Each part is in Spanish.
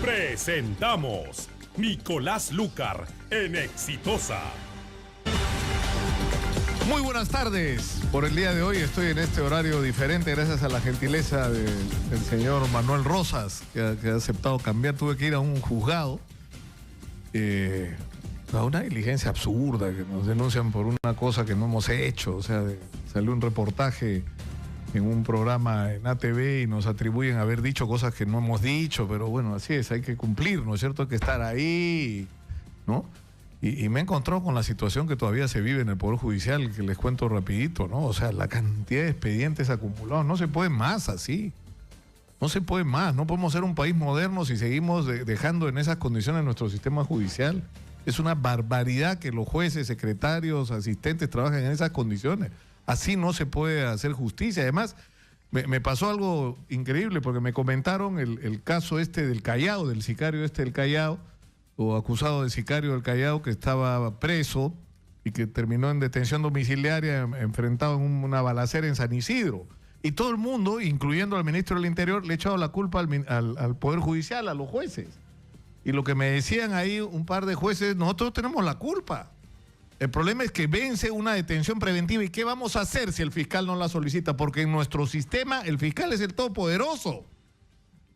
Presentamos Nicolás Lúcar en Exitosa. Muy buenas tardes. Por el día de hoy estoy en este horario diferente gracias a la gentileza del señor Manuel Rosas, que ha aceptado cambiar. Tuve que ir a un juzgado a una diligencia absurda, que nos denuncian por una cosa que no hemos hecho. O sea, salió un reportaje en un programa en ATV y nos atribuyen haber dicho cosas que no hemos dicho, pero bueno, así es, hay que cumplir, ¿no es cierto? Hay que estar ahí, ¿no? Y me he encontrado con la situación que todavía se vive en el Poder Judicial, que les cuento rapidito, ¿no? O sea, la cantidad de expedientes acumulados, no se puede más así. No se puede más, no podemos ser un país moderno si seguimos dejando en esas condiciones nuestro sistema judicial. Es una barbaridad que los jueces, secretarios, asistentes trabajen en esas condiciones. Así no se puede hacer justicia. Además, me pasó algo increíble porque me comentaron el caso este del Callao, del sicario este del Callao, o acusado de sicario del Callao, que estaba preso y que terminó en detención domiciliaria enfrentado en una balacera en San Isidro. Y todo el mundo, incluyendo al ministro del Interior, le ha echado la culpa al Poder Judicial, a los jueces. Y lo que me decían ahí un par de jueces, nosotros tenemos la culpa. El problema es que vence una detención preventiva. ¿Y qué vamos a hacer si el fiscal no la solicita? Porque en nuestro sistema el fiscal es el todopoderoso.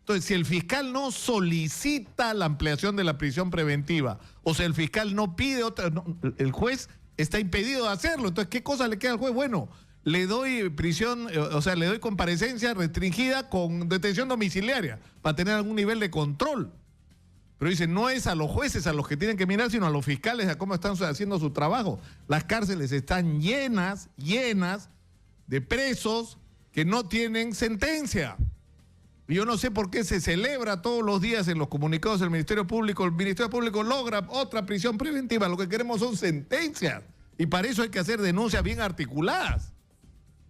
Entonces, si el fiscal no solicita la ampliación de la prisión preventiva, o sea, el fiscal no pide otra, el juez está impedido de hacerlo. Entonces, ¿qué cosa le queda al juez? Bueno, le doy prisión, o sea, le doy comparecencia restringida con detención domiciliaria para tener algún nivel de control. Pero dice, no es a los jueces a los que tienen que mirar, sino a los fiscales, a cómo están haciendo su trabajo. Las cárceles están llenas de presos que no tienen sentencia. Y yo no sé por qué se celebra todos los días en los comunicados del Ministerio Público. El Ministerio Público logra otra prisión preventiva. Lo que queremos son sentencias. Y para eso hay que hacer denuncias bien articuladas,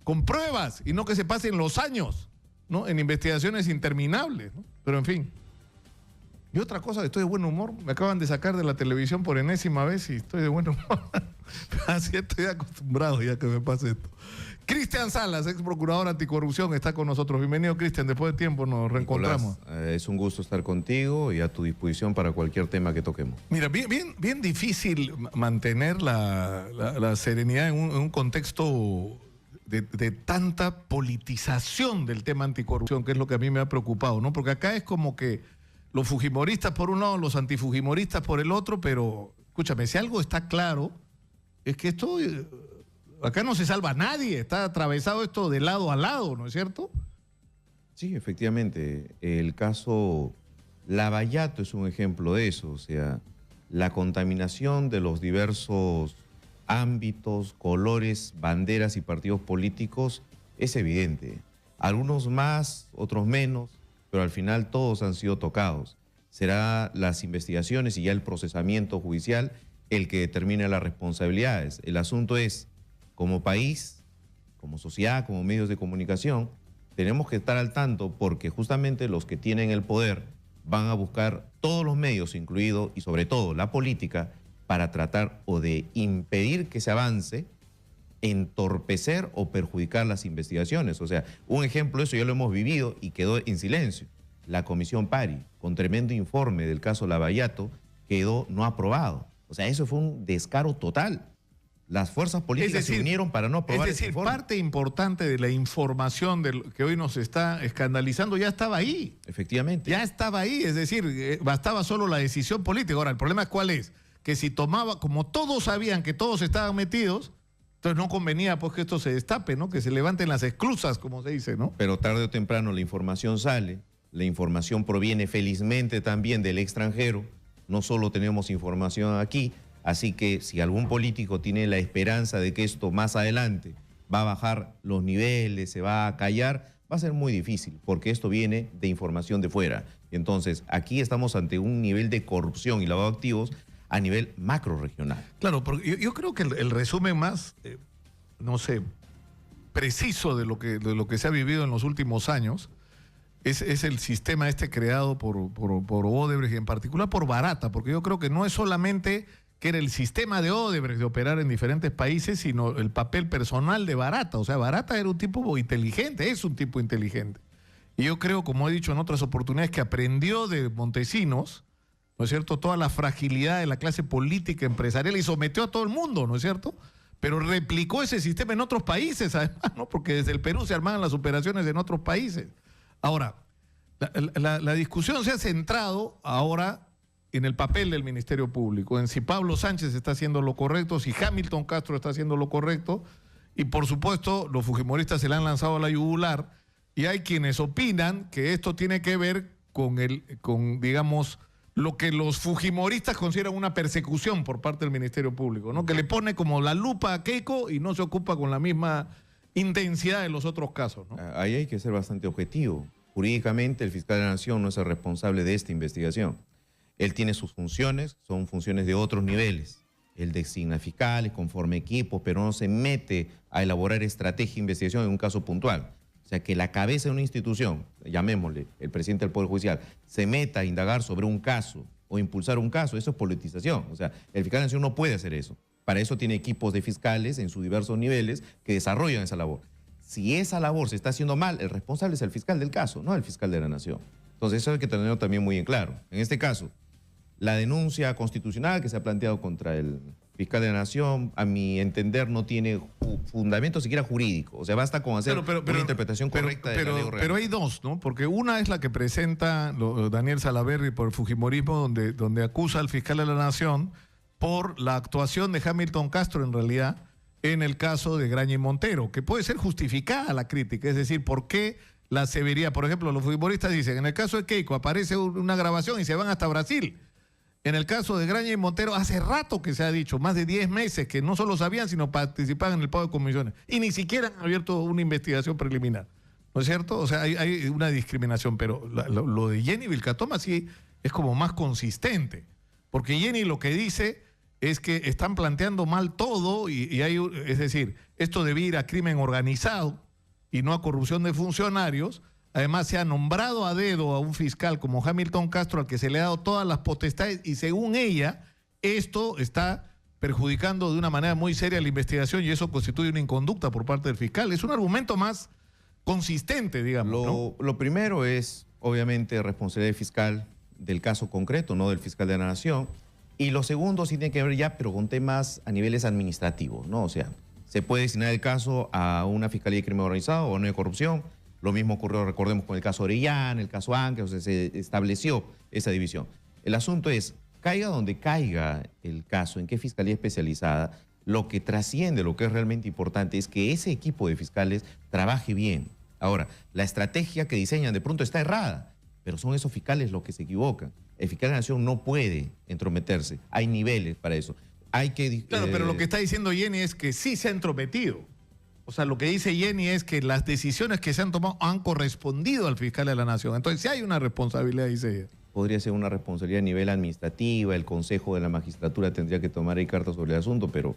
con pruebas, y no que se pasen los años, ¿no?, en investigaciones interminables, ¿no? Pero en fin. Y otra cosa, estoy de buen humor. Me acaban de sacar de la televisión por enésima vez y estoy de buen humor. Así estoy acostumbrado ya que me pase esto. Cristian Salas, ex procurador anticorrupción, está con nosotros. Bienvenido, Cristian. Después de tiempo nos reencontramos. Nicolás, es un gusto estar contigo y a tu disposición para cualquier tema que toquemos. Mira, bien difícil mantener la serenidad en un contexto de tanta politización del tema anticorrupción, que es lo que a mí me ha preocupado, ¿no? Porque acá es como que los fujimoristas por un lado, los antifujimoristas por el otro, pero escúchame, si algo está claro, es que esto, acá no se salva a nadie, está atravesado esto de lado a lado, ¿no es cierto? Sí, efectivamente, el caso Lavallato es un ejemplo de eso, o sea, la contaminación de los diversos ámbitos, colores, banderas y partidos políticos es evidente. Algunos más, otros menos, pero al final todos han sido tocados. Será las investigaciones y ya el procesamiento judicial el que determine las responsabilidades. El asunto es, como país, como sociedad, como medios de comunicación, tenemos que estar al tanto porque justamente los que tienen el poder van a buscar todos los medios, incluido y sobre todo la política, para tratar o de impedir que se avance, entorpecer o perjudicar las investigaciones. O sea, un ejemplo de eso ya lo hemos vivido y quedó en silencio. La Comisión Pari, con tremendo informe del caso Lavallato, quedó no aprobado. O sea, eso fue un descaro total. Las fuerzas políticas se unieron para no aprobar ese informe. Parte importante de la información que hoy nos está escandalizando ya estaba ahí. Efectivamente. Ya estaba ahí, es decir, bastaba solo la decisión política. Ahora, el problema es cuál es, que si tomaba, como todos sabían que todos estaban metidos, entonces no convenía pues que esto se destape, ¿no? Que se levanten las esclusas, como se dice, ¿no? Pero tarde o temprano la información sale, la información proviene felizmente también del extranjero, no solo tenemos información aquí, así que si algún político tiene la esperanza de que esto más adelante va a bajar los niveles, se va a callar, va a ser muy difícil, porque esto viene de información de fuera. Entonces, aquí estamos ante un nivel de corrupción y lavado de activos a nivel macro regional. Claro, porque yo creo que el resumen más, no sé, preciso de lo que se ha vivido en los últimos años es el sistema este creado por Odebrecht y en particular por Barata, porque yo creo que no es solamente que era el sistema de Odebrecht de operar en diferentes países, sino el papel personal de Barata. O sea, Barata era un tipo inteligente, es un tipo inteligente. Y yo creo, como he dicho en otras oportunidades, que aprendió de Montesinos, ¿no es cierto?, toda la fragilidad de la clase política empresarial y sometió a todo el mundo, ¿no es cierto?, pero replicó ese sistema en otros países, además, ¿no?, porque desde el Perú se armaban las operaciones en otros países. Ahora, la discusión se ha centrado ahora en el papel del Ministerio Público, en si Pablo Sánchez está haciendo lo correcto, si Hamilton Castro está haciendo lo correcto, y por supuesto los fujimoristas se le han lanzado a la yugular, y hay quienes opinan que esto tiene que ver con digamos, lo que los fujimoristas consideran una persecución por parte del Ministerio Público, ¿no?, que le pone como la lupa a Keiko y no se ocupa con la misma intensidad de los otros casos, ¿no? Ahí hay que ser bastante objetivo. Jurídicamente, el fiscal de la Nación no es el responsable de esta investigación. Él tiene sus funciones, son funciones de otros niveles. Él designa fiscales, conforme equipos, pero no se mete a elaborar estrategia de investigación en un caso puntual. O sea, que la cabeza de una institución, llamémosle el presidente del Poder Judicial, se meta a indagar sobre un caso o impulsar un caso, eso es politización. O sea, el fiscal de la Nación no puede hacer eso. Para eso tiene equipos de fiscales en sus diversos niveles que desarrollan esa labor. Si esa labor se está haciendo mal, el responsable es el fiscal del caso, no el fiscal de la Nación. Entonces eso hay que tenerlo también muy en claro. En este caso, la denuncia constitucional que se ha planteado contra el fiscal de la Nación, a mi entender, no tiene fundamento siquiera jurídico. O sea, basta con hacer una interpretación correcta de la ley orgánica. Pero hay dos, ¿no? Porque una es la que presenta Daniel Salaverry por el fujimorismo, donde acusa al fiscal de la Nación por la actuación de Hamilton Castro, en realidad, en el caso de Graña y Montero, que puede ser justificada la crítica, es decir, ¿por qué la severidad? Por ejemplo, los fujimoristas dicen, en el caso de Keiko aparece una grabación y se van hasta Brasil. En el caso de Graña y Montero, hace rato que se ha dicho, más de 10 meses, que no solo sabían, sino participaban en el pago de comisiones. Y ni siquiera han abierto una investigación preliminar. ¿No es cierto? O sea, hay una discriminación, pero lo de Jenny Vilcatoma sí es como más consistente. Porque Jenny lo que dice es que están planteando mal todo es decir, esto debe ir a crimen organizado y no a corrupción de funcionarios. Además, se ha nombrado a dedo a un fiscal como Hamilton Castro, al que se le ha dado todas las potestades, y según ella, esto está perjudicando de una manera muy seria la investigación y eso constituye una inconducta por parte del fiscal. Es un argumento más consistente, digamos, ¿no? Lo primero es, obviamente, responsabilidad fiscal del caso concreto, no del fiscal de la Nación. Y lo segundo sí tiene que ver ya, pero con temas a niveles administrativos, ¿no? O sea, se puede designar el caso a una fiscalía de crimen organizado o no de corrupción. Lo mismo ocurrió, recordemos, con el caso Orellana, el caso Anque, o sea, se estableció esa división. El asunto es, caiga donde caiga el caso, en qué fiscalía especializada, lo que trasciende, lo que es realmente importante, es que ese equipo de fiscales trabaje bien. Ahora, la estrategia que diseñan de pronto está errada, pero son esos fiscales los que se equivocan. El fiscal de la Nación no puede entrometerse, hay niveles para eso. Claro, pero lo que está diciendo Jenny es que sí se ha entrometido. O sea, lo que dice Jenny es que las decisiones que se han tomado han correspondido al fiscal de la Nación. Entonces, sí hay una responsabilidad, dice ella. Podría ser una responsabilidad a nivel administrativa, el Consejo de la Magistratura tendría que tomar ahí cartas sobre el asunto, pero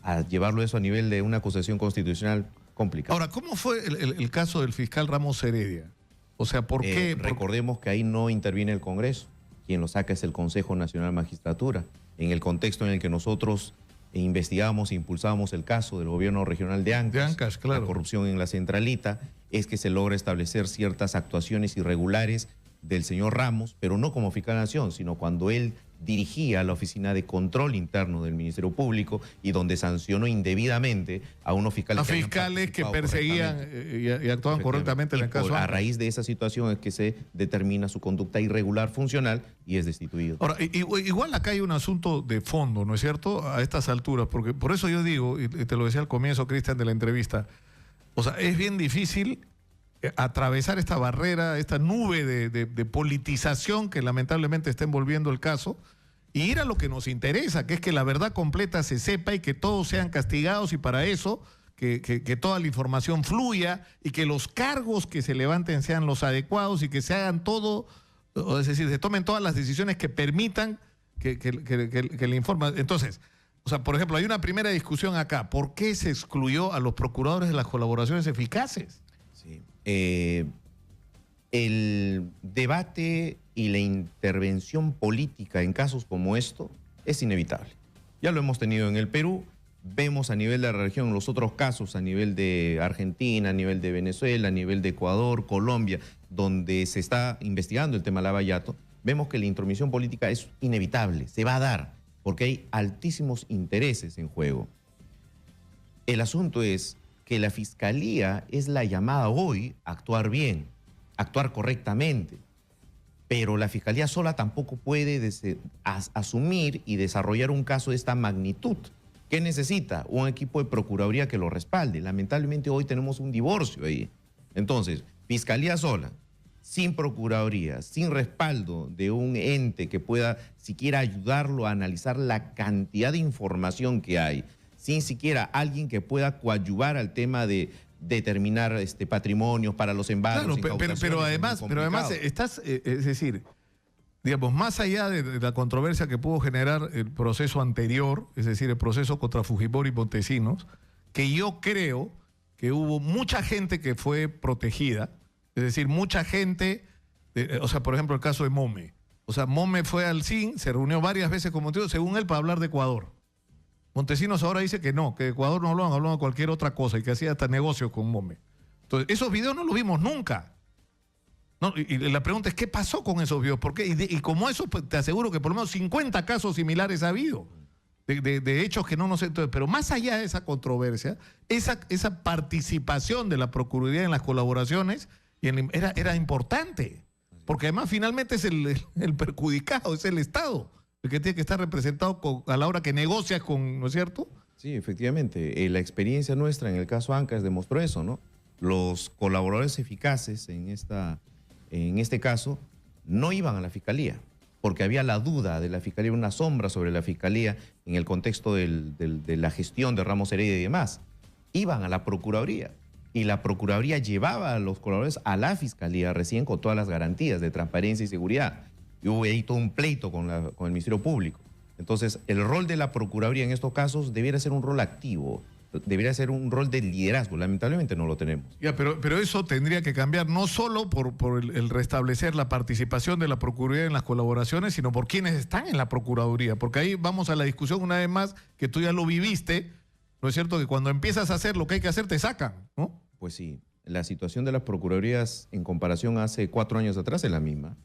a llevarlo eso a nivel de una acusación constitucional, complicado. Ahora, ¿cómo fue el caso del fiscal Ramos Heredia? O sea, ¿por qué? Recordemos que ahí no interviene el Congreso. Quien lo saca es el Consejo Nacional de Magistratura. En el contexto en el que nosotros investigamos e impulsamos el caso del gobierno regional de Ancash. De Ancash, claro. La corrupción en la centralita, es que se logra establecer ciertas actuaciones irregulares del señor Ramos, pero no como fiscal de la Nación, sino cuando él dirigía la Oficina de Control Interno del Ministerio Público y donde sancionó indebidamente a unos fiscales. A fiscales que perseguían y actuaban correctamente en el caso. A raíz de esa situación es que se determina su conducta irregular funcional y es destituido. Ahora, igual acá hay un asunto de fondo, ¿no es cierto? A estas alturas, porque por eso yo digo, y te lo decía al comienzo, Cristian, de la entrevista, o sea, es bien difícil atravesar esta barrera, esta nube de politización que lamentablemente está envolviendo el caso y ir a lo que nos interesa, que es que la verdad completa se sepa y que todos sean castigados y para eso que toda la información fluya y que los cargos que se levanten sean los adecuados y que se hagan todo, es decir, se tomen todas las decisiones que permitan que le informen. Entonces, o sea, por ejemplo, hay una primera discusión acá. ¿Por qué se excluyó a los procuradores de las colaboraciones eficaces? Sí. El debate y la intervención política en casos como esto es inevitable. Ya lo hemos tenido en el Perú, vemos a nivel de la región los otros casos, a nivel de Argentina, a nivel de Venezuela, a nivel de Ecuador, Colombia, donde se está investigando el tema Lavallato, vemos que la intromisión política es inevitable, se va a dar, porque hay altísimos intereses en juego. El asunto es que la Fiscalía es la llamada hoy a actuar bien, a actuar correctamente, pero la Fiscalía sola tampoco puede asumir y desarrollar un caso de esta magnitud. ¿Qué necesita? Un equipo de Procuraduría que lo respalde. Lamentablemente hoy tenemos un divorcio ahí. Entonces, Fiscalía sola, sin Procuraduría, sin respaldo de un ente que pueda siquiera ayudarlo a analizar la cantidad de información que hay, sin siquiera alguien que pueda coadyuvar al tema de determinar patrimonios para los embargos. Claro, pero además estás, es decir, digamos, más allá de la controversia que pudo generar el proceso anterior, es decir, el proceso contra Fujimori y Montesinos, que yo creo que hubo mucha gente que fue protegida, es decir, mucha gente, o sea, por ejemplo, el caso de Mome. O sea, Mome fue al CIN, se reunió varias veces con Montesinos, según él, para hablar de Ecuador. Montesinos ahora dice que no, que Ecuador no habló de cualquier otra cosa y que hacía hasta negocios con Mome. Entonces, esos videos no los vimos nunca. No, y la pregunta es, ¿qué pasó con esos videos? ¿Por qué? Y como eso, pues, te aseguro que por lo menos 50 casos similares ha habido, de hechos que no sé. Entonces, pero más allá de esa controversia, esa participación de la Procuraduría en las colaboraciones era importante, porque además finalmente es el perjudicado, es el Estado, el que tiene que estar representado a la hora que negocias con, ¿no es cierto? Sí, efectivamente. La experiencia nuestra en el caso Ancash demostró eso, ¿no? Los colaboradores eficaces en este caso no iban a la Fiscalía, porque había la duda de la Fiscalía, una sombra sobre la Fiscalía en el contexto de la gestión de Ramos Heredia y demás. Iban a la Procuraduría y la Procuraduría llevaba a los colaboradores a la Fiscalía recién con todas las garantías de transparencia y seguridad. Y hubo ahí todo un pleito con el Ministerio Público. Entonces, el rol de la Procuraduría en estos casos debiera ser un rol activo, debería ser un rol de liderazgo. Lamentablemente no lo tenemos. Ya, pero eso tendría que cambiar no solo por el restablecer la participación de la Procuraduría en las colaboraciones, sino por quienes están en la Procuraduría. Porque ahí vamos a la discusión una vez más, que tú ya lo viviste, ¿no es cierto? Que cuando empiezas a hacer lo que hay que hacer, te sacan, ¿no? Pues sí, la situación de las Procuradurías en comparación a hace 4 años atrás es la misma.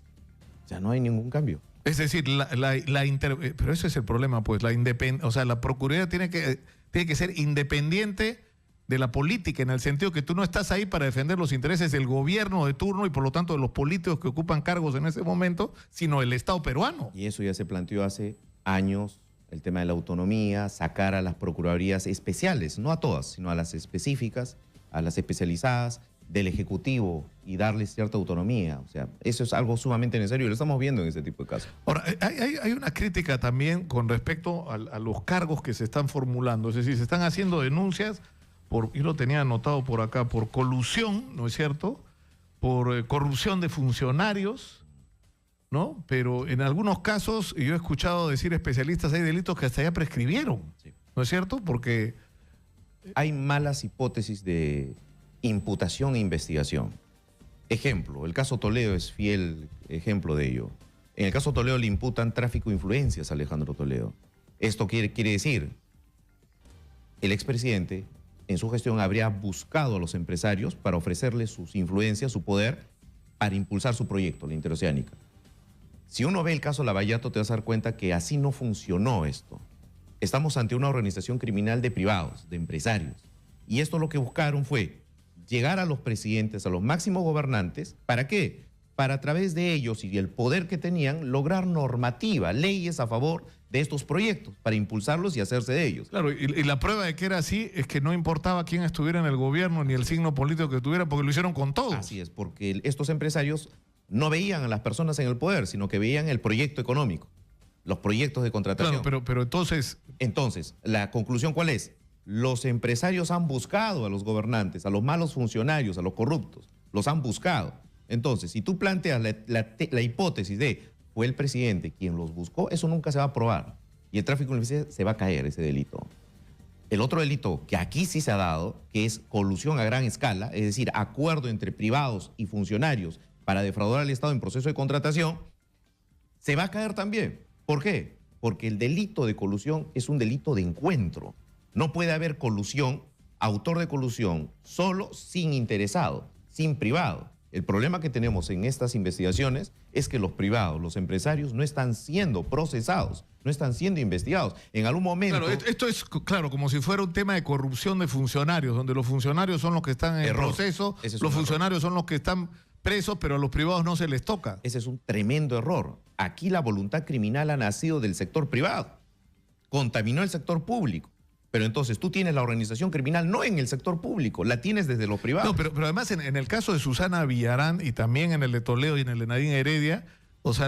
O sea, no hay ningún cambio. Es decir, pero ese es el problema, pues, o sea, la Procuraduría tiene que ser independiente de la política, en el sentido que tú no estás ahí para defender los intereses del gobierno de turno y por lo tanto de los políticos que ocupan cargos en ese momento, sino el Estado peruano. Y eso ya se planteó hace años, el tema de la autonomía, sacar a las procuradurías especiales, no a todas, sino a las específicas, a las especializadas del Ejecutivo y darles cierta autonomía. O sea, eso es algo sumamente necesario y lo estamos viendo en este tipo de casos. Ahora, hay una crítica también con respecto a los cargos que se están formulando. Es decir, se están haciendo denuncias yo lo tenía anotado por acá, por colusión, ¿no es cierto? Por corrupción de funcionarios, ¿no? Pero en algunos casos, y yo he escuchado decir especialistas, hay delitos que hasta ya prescribieron, sí, ¿no es cierto? Porque hay malas hipótesis de imputación e investigación. Ejemplo, el caso Toledo es fiel ejemplo de ello. En el caso Toledo le imputan tráfico de influencias a Alejandro Toledo. Esto quiere decir, el expresidente en su gestión habría buscado a los empresarios para ofrecerles sus influencias, su poder, para impulsar su proyecto, la interoceánica. Si uno ve el caso Lavallato, te vas a dar cuenta que así no funcionó esto. Estamos ante una organización criminal de privados, de empresarios. Y esto lo que buscaron fue llegar a los presidentes, a los máximos gobernantes. ¿Para qué? Para a través de ellos y el poder que tenían, lograr normativa, leyes a favor de estos proyectos, para impulsarlos y hacerse de ellos. Claro, y la prueba de que era así es que no importaba quién estuviera en el gobierno ni el signo político que tuviera, porque lo hicieron con todos. Así es, porque estos empresarios no veían a las personas en el poder, sino que veían el proyecto económico, los proyectos de contratación. Claro, pero entonces... Entonces, ¿la conclusión cuál es? Los empresarios han buscado a los gobernantes, a los malos funcionarios, a los corruptos, los han buscado. Entonces, si tú planteas la hipótesis de fue el presidente quien los buscó, eso nunca se va a probar. Y el tráfico de influencias se va a caer, ese delito. El otro delito que aquí sí se ha dado, que es colusión a gran escala, es decir, acuerdo entre privados y funcionarios para defraudar al Estado en proceso de contratación, se va a caer también. ¿Por qué? Porque el delito de colusión es un delito de encuentro. No puede haber colusión, autor de colusión, solo sin interesado, sin privado. El problema que tenemos en estas investigaciones es que los privados, los empresarios, no están siendo procesados, no están siendo investigados. En algún momento... Claro, esto es, claro, como si fuera un tema de corrupción de funcionarios, donde los funcionarios son los que están en el proceso, los funcionarios son los que están presos, pero a los privados no se les toca. Ese es un tremendo error. Aquí la voluntad criminal ha nacido del sector privado. Contaminó el sector público. Pero entonces tú tienes la organización criminal no en el sector público, la tienes desde lo privado. No, pero además en el caso de Susana Villarán y también en el de Toledo y en el de Nadine Heredia, o sea,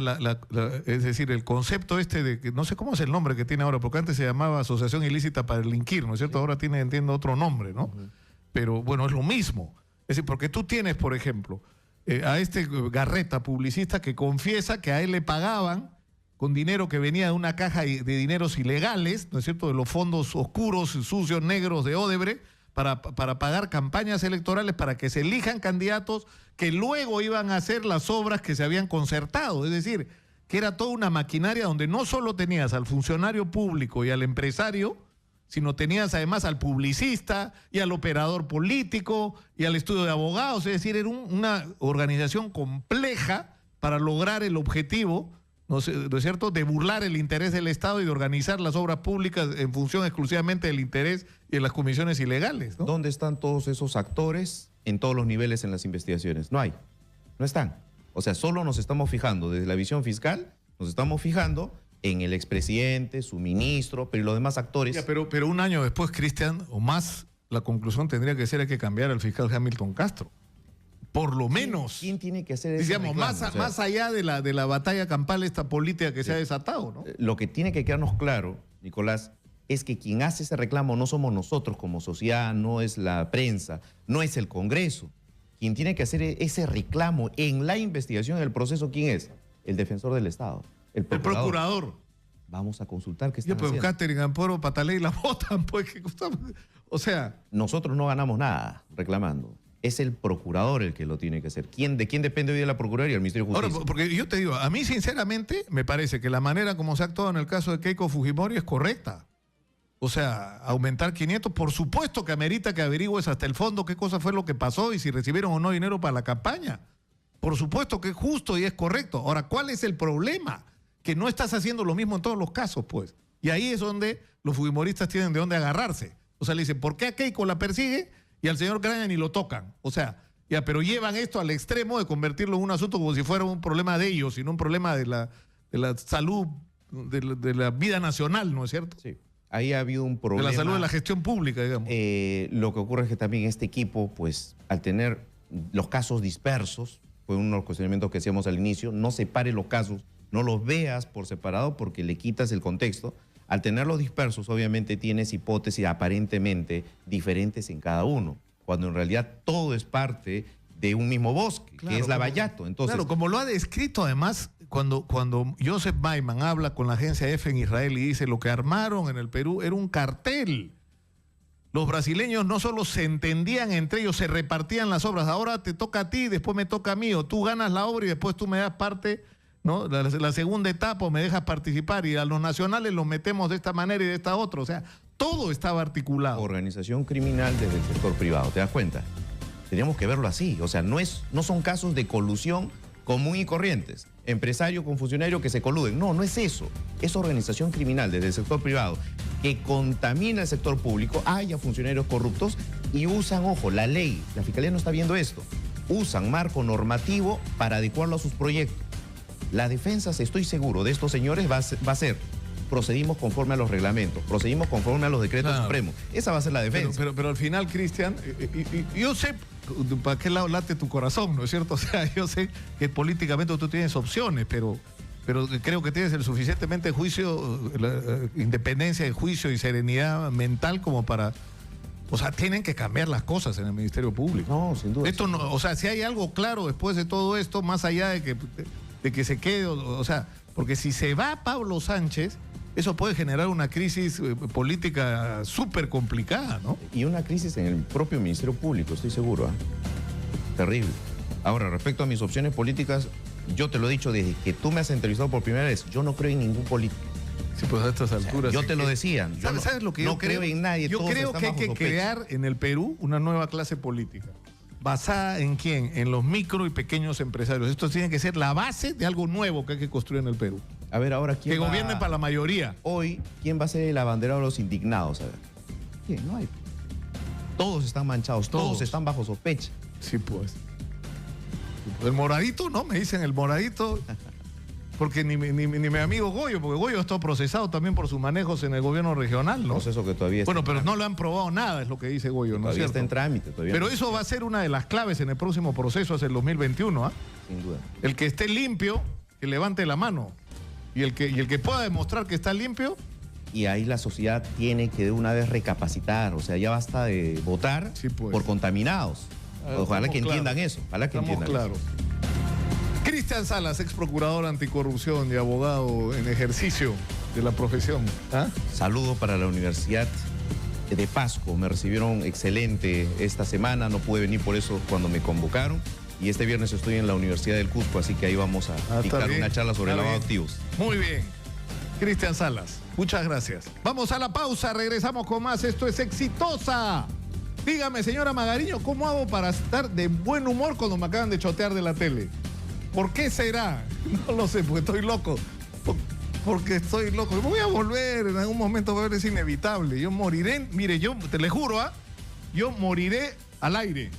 es decir, el concepto este de que no sé cómo es el nombre que tiene ahora, porque antes se llamaba Asociación Ilícita para Delinquir, ¿no es cierto? Ahora tiene, entiendo, otro nombre, ¿no? Pero bueno, es lo mismo. Es decir, porque tú tienes, por ejemplo, a este Garreta, publicista, que confiesa que a él le pagaban con dinero que venía de una caja de dineros ilegales, ¿no es cierto?, de los fondos oscuros, sucios, negros de Odebrecht, para pagar campañas electorales para que se elijan candidatos que luego iban a hacer las obras que se habían concertado. Es decir, que era toda una maquinaria donde no solo tenías al funcionario público y al empresario, sino tenías además al publicista y al operador político y al estudio de abogados. Es decir, era una organización compleja para lograr el objetivo, ¿no es cierto?, de burlar el interés del Estado y de organizar las obras públicas en función exclusivamente del interés y de las comisiones ilegales, ¿no? ¿Dónde están todos esos actores en todos los niveles en las investigaciones? No hay, no están. O sea, solo nos estamos fijando desde la visión fiscal, nos estamos fijando en el expresidente, su ministro, pero los demás actores... Ya, pero un año después, Cristian, o más, la conclusión tendría que ser hay que cambiar al fiscal Hamilton Castro. Por lo menos. ¿Quién tiene que hacer eso? Digamos, más allá de la batalla campal esta política que se ha desatado, ¿no? Lo que tiene que quedarnos claro, Nicolás, es que quien hace ese reclamo no somos nosotros como sociedad, no es la prensa, no es el Congreso. Quien tiene que hacer ese reclamo en la investigación, en el proceso, ¿quién es? El defensor del Estado, el procurador. Vamos a consultar qué están haciendo. Catherine Amporo, Patalé y la votan, pues. O sea... Nosotros no ganamos nada reclamando. Es el procurador el que lo tiene que hacer. ¿De quién depende hoy de la Procuraduría? El Ministerio de Justicia. Ahora, porque yo te digo, a mí sinceramente me parece que la manera como se ha actuado en el caso de Keiko Fujimori es correcta. O sea, aumentar 500, por supuesto que amerita que averigües hasta el fondo qué cosa fue lo que pasó y si recibieron o no dinero para la campaña. Por supuesto que es justo y es correcto. Ahora, ¿cuál es el problema? Que no estás haciendo lo mismo en todos los casos, pues. Y ahí es donde los fujimoristas tienen de dónde agarrarse. O sea, le dicen, ¿por qué a Keiko la persigue y al señor Graña ni lo tocan? O sea, ya, pero llevan esto al extremo de convertirlo en un asunto como si fuera un problema de ellos, sino un problema de la salud, de la vida nacional, ¿no es cierto? Sí. Ahí ha habido un problema. De la salud de la gestión pública, digamos. Lo que ocurre es que también este equipo, pues, al tener los casos dispersos, fue uno de los cuestionamientos que hacíamos al inicio, no separe los casos, no los veas por separado porque le quitas el contexto. Al tenerlos dispersos, obviamente tienes hipótesis aparentemente diferentes en cada uno, cuando en realidad todo es parte de un mismo bosque, claro, que es Lavallato. Entonces, claro, como lo ha descrito además, cuando Joseph Baiman habla con la agencia EFE en Israel y dice lo que armaron en el Perú era un cartel. Los brasileños no solo se entendían entre ellos, se repartían las obras. Ahora te toca a ti, después me toca a mí, o tú ganas la obra y después tú me das parte, ¿no? La segunda etapa, o me dejas participar, y a los nacionales los metemos de esta manera y de esta otra. O sea, todo estaba articulado. Organización criminal desde el sector privado, ¿te das cuenta? Teníamos que verlo así. O sea, no son casos de colusión común y corrientes. Empresario con funcionario que se coluden. No, no es eso. Es organización criminal desde el sector privado que contamina el sector público, haya funcionarios corruptos y usan, ojo, la ley. La Fiscalía no está viendo esto. Usan marco normativo para adecuarlo a sus proyectos. La defensa, estoy seguro, de estos señores va a ser: procedimos conforme a los reglamentos, procedimos conforme a los decretos supremos. Esa va a ser la defensa. Pero al final, Cristian, yo sé para qué lado late tu corazón, ¿no es cierto? O sea, yo sé que políticamente tú tienes opciones, pero creo que tienes el suficientemente juicio, independencia de juicio y serenidad mental como para... O sea, tienen que cambiar las cosas en el Ministerio Público. No, sin duda. Esto no, o sea, si hay algo claro después de todo esto, más allá de que se quede, o sea, porque si se va Pablo Sánchez, eso puede generar una crisis política súper complicada, ¿no? Y una crisis en el propio Ministerio Público, estoy seguro, ¿eh? Terrible. Ahora, respecto a mis opciones políticas, yo te lo he dicho desde que tú me has entrevistado por primera vez, yo no creo en ningún político. Sí, pues a estas alturas... Yo te lo decía. ¿Sabes lo que yo creo en nadie. Yo creo que hay que crear en el Perú una nueva clase política, ¿basada en quién? En los micro y pequeños empresarios. Esto tiene que ser la base de algo nuevo que hay que construir en el Perú. A ver, ahora, ¿quién Que va... gobierne para la mayoría. Hoy, ¿quién va a ser el abanderado de los indignados? A ver. ¿Quién? No hay. Todos están manchados, todos están bajo sospecha. Sí, pues. El moradito, ¿no? Me dicen el moradito. Porque ni mi amigo Goyo, porque Goyo está procesado también por sus manejos en el gobierno regional, ¿no? Proceso que todavía está Bueno, en pero trámite. no le han probado nada, es lo que dice Goyo, ¿no es Todavía cierto? está en trámite. Todavía Pero no. eso va a ser una de las claves en el próximo proceso hacia el 2021, ¿ah? Sin duda. El que esté limpio, que levante la mano. Y el que pueda demostrar que está limpio, Y ahí la sociedad tiene que de una vez recapacitar. O sea, ya basta de votar Sí, pues. por contaminados. Ojalá estamos que entiendan claros. eso. Ojalá que estamos entiendan claros. Cristian Salas, ex procurador anticorrupción y abogado en ejercicio de la profesión. ¿Ah? eso. Saludo para la Universidad de Pasco. Me recibieron excelente esta semana. No pude venir por eso cuando me convocaron. Y este viernes estoy en la Universidad del Cusco, así que ahí vamos a Está dictar bien, una charla sobre está lavado de bien. activos. Muy bien. Cristian Salas, muchas gracias. Vamos a la pausa, regresamos con más. Esto es Exitosa. Dígame, señora Magariño, ¿cómo hago para estar de buen humor cuando me acaban de chotear de la tele? ¿Por qué será? No lo sé, porque estoy loco. Porque estoy loco. Me voy a volver, en algún momento voy a ver, es inevitable. Yo moriré, mire, yo te le juro, ¿ah? Yo moriré al aire.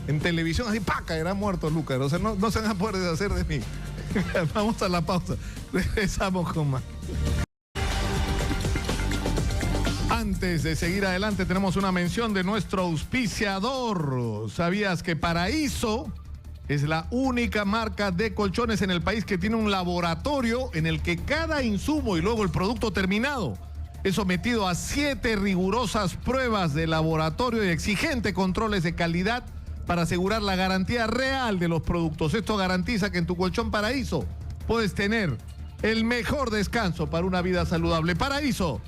En televisión, así, ¡pa! Caerá muerto Lucas. O sea, no se van a poder deshacer de mí. Vamos a la pausa. Regresamos con más. Antes de seguir adelante, tenemos una mención de nuestro auspiciador. ¿Sabías que Paraíso es la única marca de colchones en el país que tiene un laboratorio en el que cada insumo y luego el producto terminado es sometido a 7 rigurosas pruebas de laboratorio y exigentes controles de calidad para asegurar la garantía real de los productos? Esto garantiza que en tu colchón Paraíso puedes tener el mejor descanso para una vida saludable. Paraíso,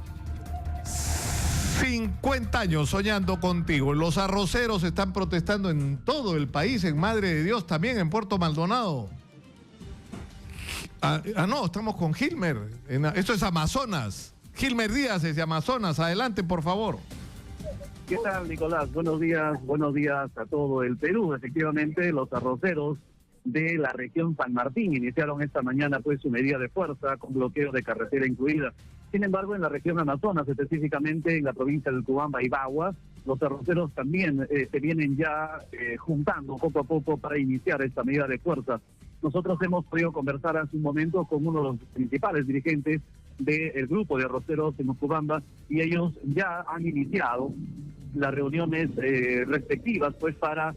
50 años soñando contigo. Los arroceros están protestando en todo el país, en Madre de Dios, también en Puerto Maldonado. No, estamos con Gilmer. Esto es Amazonas. Gilmer Díaz es de Amazonas. Adelante, por favor. ¿Qué tal, Nicolás? Buenos días a todo el Perú. Efectivamente, los arroceros de la región San Martín iniciaron esta mañana pues su medida de fuerza con bloqueo de carretera incluida. Sin embargo, en la región Amazonas, específicamente en la provincia del Cubamba y Bagua, los arroceros también se vienen ya juntando poco a poco para iniciar esta medida de fuerza. Nosotros hemos podido conversar hace un momento con uno de los principales dirigentes del grupo de arroceros en Cubamba y ellos ya han iniciado las reuniones respectivas pues para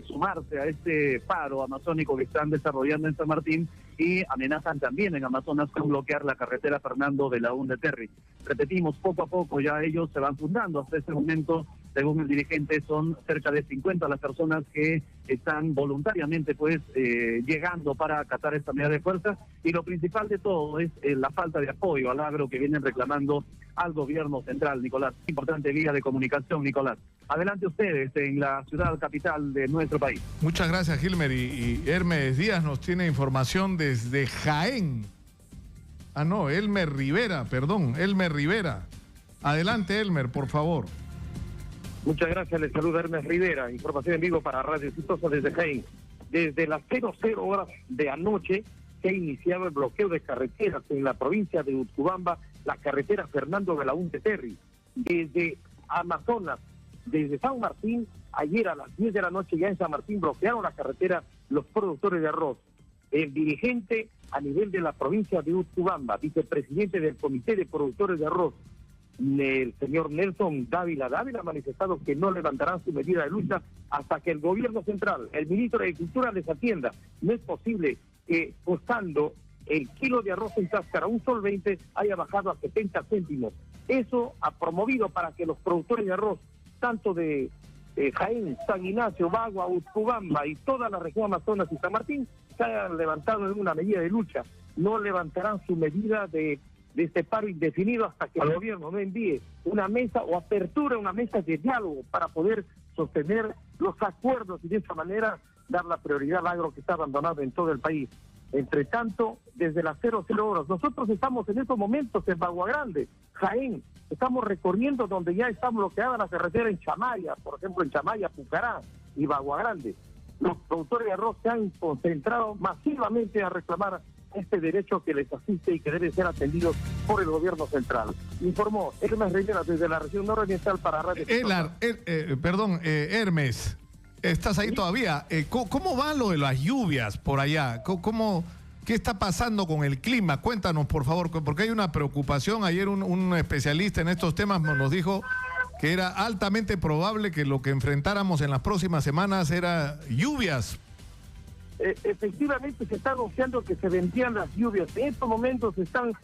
sumarse a este paro amazónico que están desarrollando en San Martín y amenazan también en Amazonas con bloquear la carretera Fernando de la Hunde Terry. Repetimos, poco a poco ya ellos se van fundando. Hasta este momento, según el dirigente, son cerca de 50 las personas que están voluntariamente pues llegando para acatar esta medida de fuerza, y lo principal de todo es la falta de apoyo al agro que vienen reclamando al gobierno central, Nicolás. Importante vía de comunicación, Nicolás. Adelante ustedes en la ciudad capital de nuestro país. Muchas gracias, Gilmer. Y Hermes Díaz nos tiene información desde Jaén. Elmer Rivera, perdón, Elmer Rivera. Adelante, Elmer, por favor. Muchas gracias, les saluda Hermes Rivera, información en vivo para Radio Exitosa desde Jaén. Desde las 00 horas de anoche se ha iniciado el bloqueo de carreteras en la provincia de Utcubamba, la carretera Fernando de la Hunde Terry. Desde Amazonas, desde San Martín, ayer a las 10 de la noche ya en San Martín bloquearon la carretera los productores de arroz. El dirigente a nivel de la provincia de Utcubamba, vicepresidente del Comité de Productores de Arroz, el señor Nelson Dávila ha manifestado que no levantarán su medida de lucha hasta que el gobierno central, el ministro de Agricultura, les atienda. No es posible que costando el kilo de arroz en cáscara, un sol 20, haya bajado a 70 céntimos. Eso ha promovido para que los productores de arroz, tanto de Jaén, San Ignacio, Bagua, Utcubamba y toda la región Amazonas y San Martín, se hayan levantado en una medida de lucha. No levantarán su medida de este paro indefinido hasta que el gobierno no envíe una mesa o apertura una mesa de diálogo para poder sostener los acuerdos y de esa manera dar la prioridad al agro que está abandonado en todo el país. Entre tanto, desde las 00 horas, nosotros estamos en estos momentos en Bagua Grande, Jaén, estamos recorriendo donde ya está bloqueada la carretera en Chamaya, por ejemplo en Chamaya, Pucará y Bagua Grande. Los productores de arroz se han concentrado masivamente a reclamar este derecho que les asiste y que debe ser atendido por el gobierno central. Informó Hermes Rivera desde la región nororiental para Radio Hermes, ¿estás ahí todavía? ¿Cómo va lo de las lluvias por allá? ¿Qué está pasando con el clima? Cuéntanos, por favor, porque hay una preocupación. Ayer un especialista en estos temas nos dijo que era altamente probable que lo que enfrentáramos en las próximas semanas era lluvias. Efectivamente se está anunciando que se vendrían las lluvias. En estos momentos están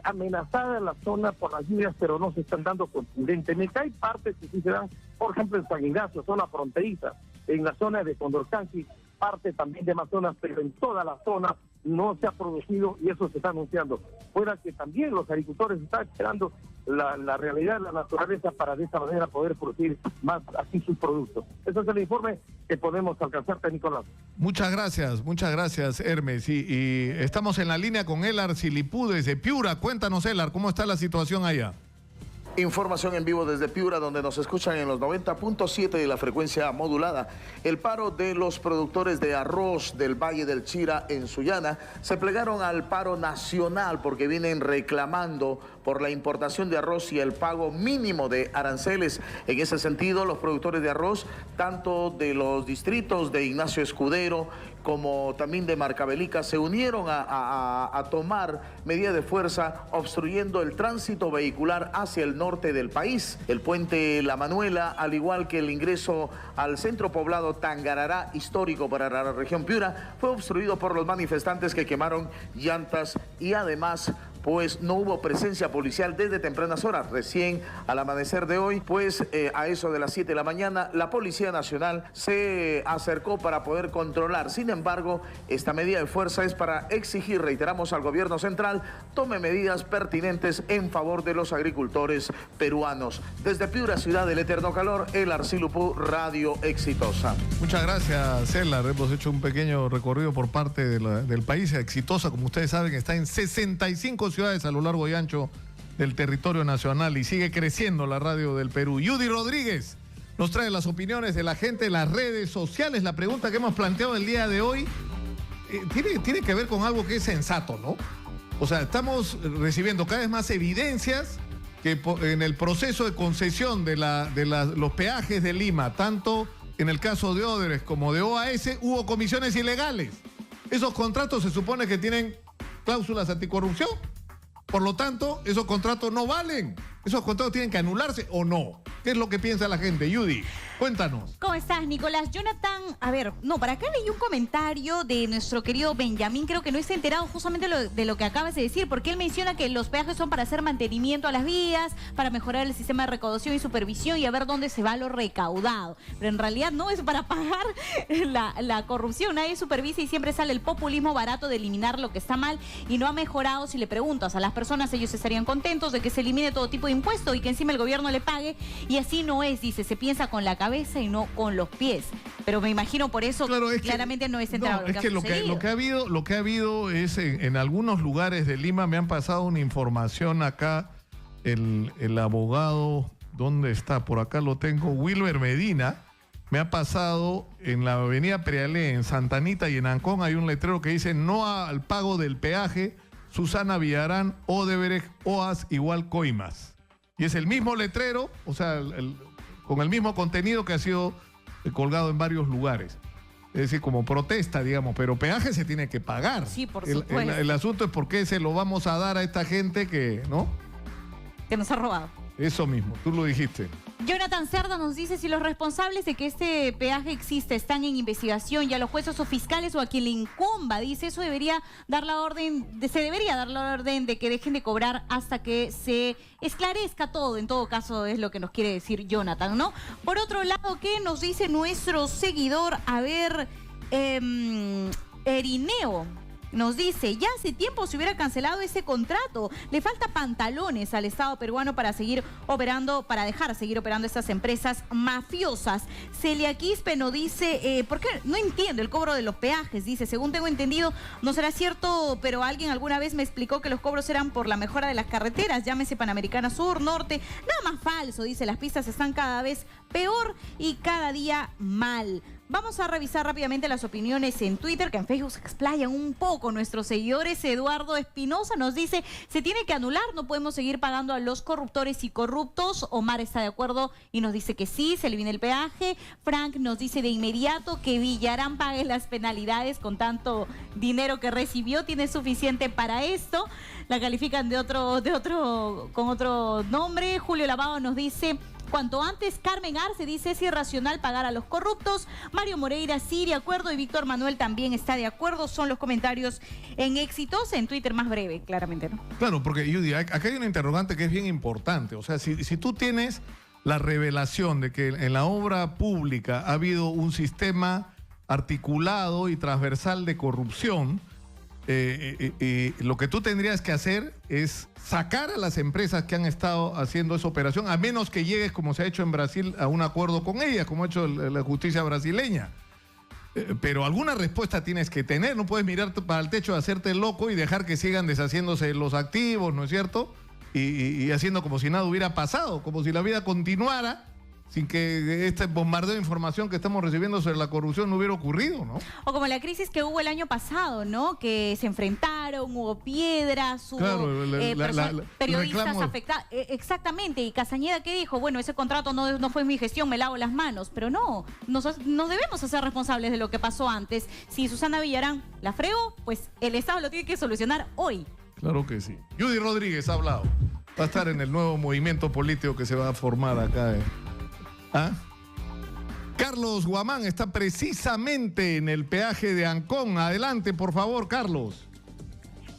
amenazadas la zona por las lluvias, pero no se están dando contundentemente. Hay partes que sí se dan, por ejemplo en San Ignacio, zona fronteriza, en la zona de Condorcanqui, parte también de Amazonas, pero en toda la zona no se ha producido y eso se está anunciando. Fuera que también los agricultores están esperando la realidad de la naturaleza para de esta manera poder producir más aquí sus productos. Ese es el informe que podemos alcanzarte, Nicolás. Muchas gracias, Hermes. Y estamos en la línea con Elar Silipú desde Piura. Cuéntanos, Elar, ¿cómo está la situación allá? Información en vivo desde Piura, donde nos escuchan en los 90.7 de la frecuencia modulada. El paro de los productores de arroz del Valle del Chira en Sullana se plegaron al paro nacional porque vienen reclamando por la importación de arroz y el pago mínimo de aranceles. En ese sentido, los productores de arroz, tanto de los distritos de Ignacio Escudero como también de Marcabelica, se unieron a tomar medidas de fuerza, obstruyendo el tránsito vehicular hacia el norte del país. El puente La Manuela, al igual que el ingreso al centro poblado Tangarará, histórico para la región Piura, fue obstruido por los manifestantes que quemaron llantas y además pues no hubo presencia policial desde tempranas horas. Recién al amanecer de hoy, pues a eso de las 7 de la mañana, la Policía Nacional se acercó para poder controlar. Sin embargo, esta medida de fuerza es para exigir, reiteramos, al gobierno central tome medidas pertinentes en favor de los agricultores peruanos. Desde Piura, ciudad del eterno calor, Elar Silipú, Radio Exitosa. Muchas gracias, Elar. Hemos hecho un pequeño recorrido por parte del país. Exitosa, como ustedes saben, está en 65 ciudades a lo largo y ancho del territorio nacional y sigue creciendo la radio del Perú. Yudy Rodríguez nos trae las opiniones de la gente en las redes sociales. La pregunta que hemos planteado el día de hoy tiene que ver con algo que es sensato, ¿no? O sea, estamos recibiendo cada vez más evidencias que en el proceso de concesión de los peajes de Lima, tanto en el caso de Odebrecht como de OAS, hubo comisiones ilegales. Esos contratos se supone que tienen cláusulas anticorrupción. Por lo tanto, esos contratos no valen. ¿Esos contratos tienen que anularse o no? ¿Qué es lo que piensa la gente? Yudy, cuéntanos. ¿Cómo estás, Nicolás? Jonathan, a ver, no, para acá leí un comentario de nuestro querido Benjamín, creo que no está enterado justamente de lo que acabas de decir, porque él menciona que los peajes son para hacer mantenimiento a las vías, para mejorar el sistema de recaudación y supervisión y a ver dónde se va lo recaudado. Pero en realidad no es para pagar la corrupción, nadie supervisa y siempre sale el populismo barato de eliminar lo que está mal y no ha mejorado. Si le preguntas a las personas, ellos estarían contentos de que se elimine todo tipo de impuesto y que encima el gobierno le pague, y así no es, dice, se piensa con la cabeza y no con los pies. Pero me imagino por eso claro, claramente no es centrado. No, es que lo que ha habido es en algunos lugares de Lima. Me han pasado una información acá, el abogado, ¿dónde está? Por acá lo tengo, Wilber Medina, me ha pasado en la avenida Prealé, en Santa Anita y en Ancón, hay un letrero que dice no al pago del peaje, Susana Villarán, Odebrecht, OAS igual coimas. Y es el mismo letrero, o sea, con el mismo contenido que ha sido colgado en varios lugares. Es decir, como protesta, digamos, pero peaje se tiene que pagar. Sí, por supuesto. El asunto es por qué se lo vamos a dar a esta gente que, ¿no? Que nos ha robado. Eso mismo, tú lo dijiste. Jonathan Cerda nos dice si los responsables de que este peaje existe están en investigación, ya los jueces o fiscales o a quien le incumba, dice, eso debería dar la orden, se debería dar la orden de que dejen de cobrar hasta que se esclarezca todo. En todo caso es lo que nos quiere decir Jonathan, ¿no? Por otro lado, ¿qué nos dice nuestro seguidor? A ver, Erineo nos dice, ya hace tiempo se hubiera cancelado ese contrato. Le falta pantalones al Estado peruano para seguir operando, para dejar seguir operando estas empresas mafiosas. Celia Quispe nos dice, ¿por qué? No entiendo el cobro de los peajes. Dice, según tengo entendido, no será cierto, pero alguien alguna vez me explicó que los cobros eran por la mejora de las carreteras, llámese Panamericana Sur, Norte. Nada más falso, dice, las pistas están cada vez peor y cada día mal. Vamos a revisar rápidamente las opiniones en Twitter, que en Facebook se explayan un poco nuestros seguidores. Eduardo Espinosa nos dice, se tiene que anular, no podemos seguir pagando a los corruptores y corruptos. Omar está de acuerdo y nos dice que sí, se elimina el peaje. Frank nos dice de inmediato que Villarán pague las penalidades con tanto dinero que recibió, tiene suficiente para esto. La califican con otro nombre. Julio Lavado nos dice, cuanto antes. Carmen Arce dice, es irracional pagar a los corruptos. Mario Moreira sí de acuerdo y Víctor Manuel también está de acuerdo. Son los comentarios en Exitosa, en Twitter más breve, claramente, ¿no? Claro, porque Judy, acá hay una interrogante que es bien importante. O sea, si tú tienes la revelación de que en la obra pública ha habido un sistema articulado y transversal de corrupción, lo que tú tendrías que hacer es sacar a las empresas que han estado haciendo esa operación, a menos que llegues, como se ha hecho en Brasil, a un acuerdo con ellas, como ha hecho la justicia brasileña. Pero alguna respuesta tienes que tener, no puedes mirar para el techo, hacerte loco y dejar que sigan deshaciéndose los activos, ¿no es cierto? Y haciendo como si nada hubiera pasado, como si la vida continuara, sin que este bombardeo de información que estamos recibiendo sobre la corrupción no hubiera ocurrido, ¿no? O como la crisis que hubo el año pasado, ¿no? Que se enfrentaron, hubo piedras, hubo periodistas afectados. Exactamente, y Castañeda, ¿qué dijo? Bueno, ese contrato no fue mi gestión, me lavo las manos. Pero no debemos hacer responsables de lo que pasó antes. Si Susana Villarán la fregó, pues el Estado lo tiene que solucionar hoy. Claro que sí. Judy Rodríguez ha hablado. Va a estar en el nuevo movimiento político que se va a formar acá. ¿Ah? Carlos Guamán está precisamente en el peaje de Ancón. Adelante, por favor, Carlos.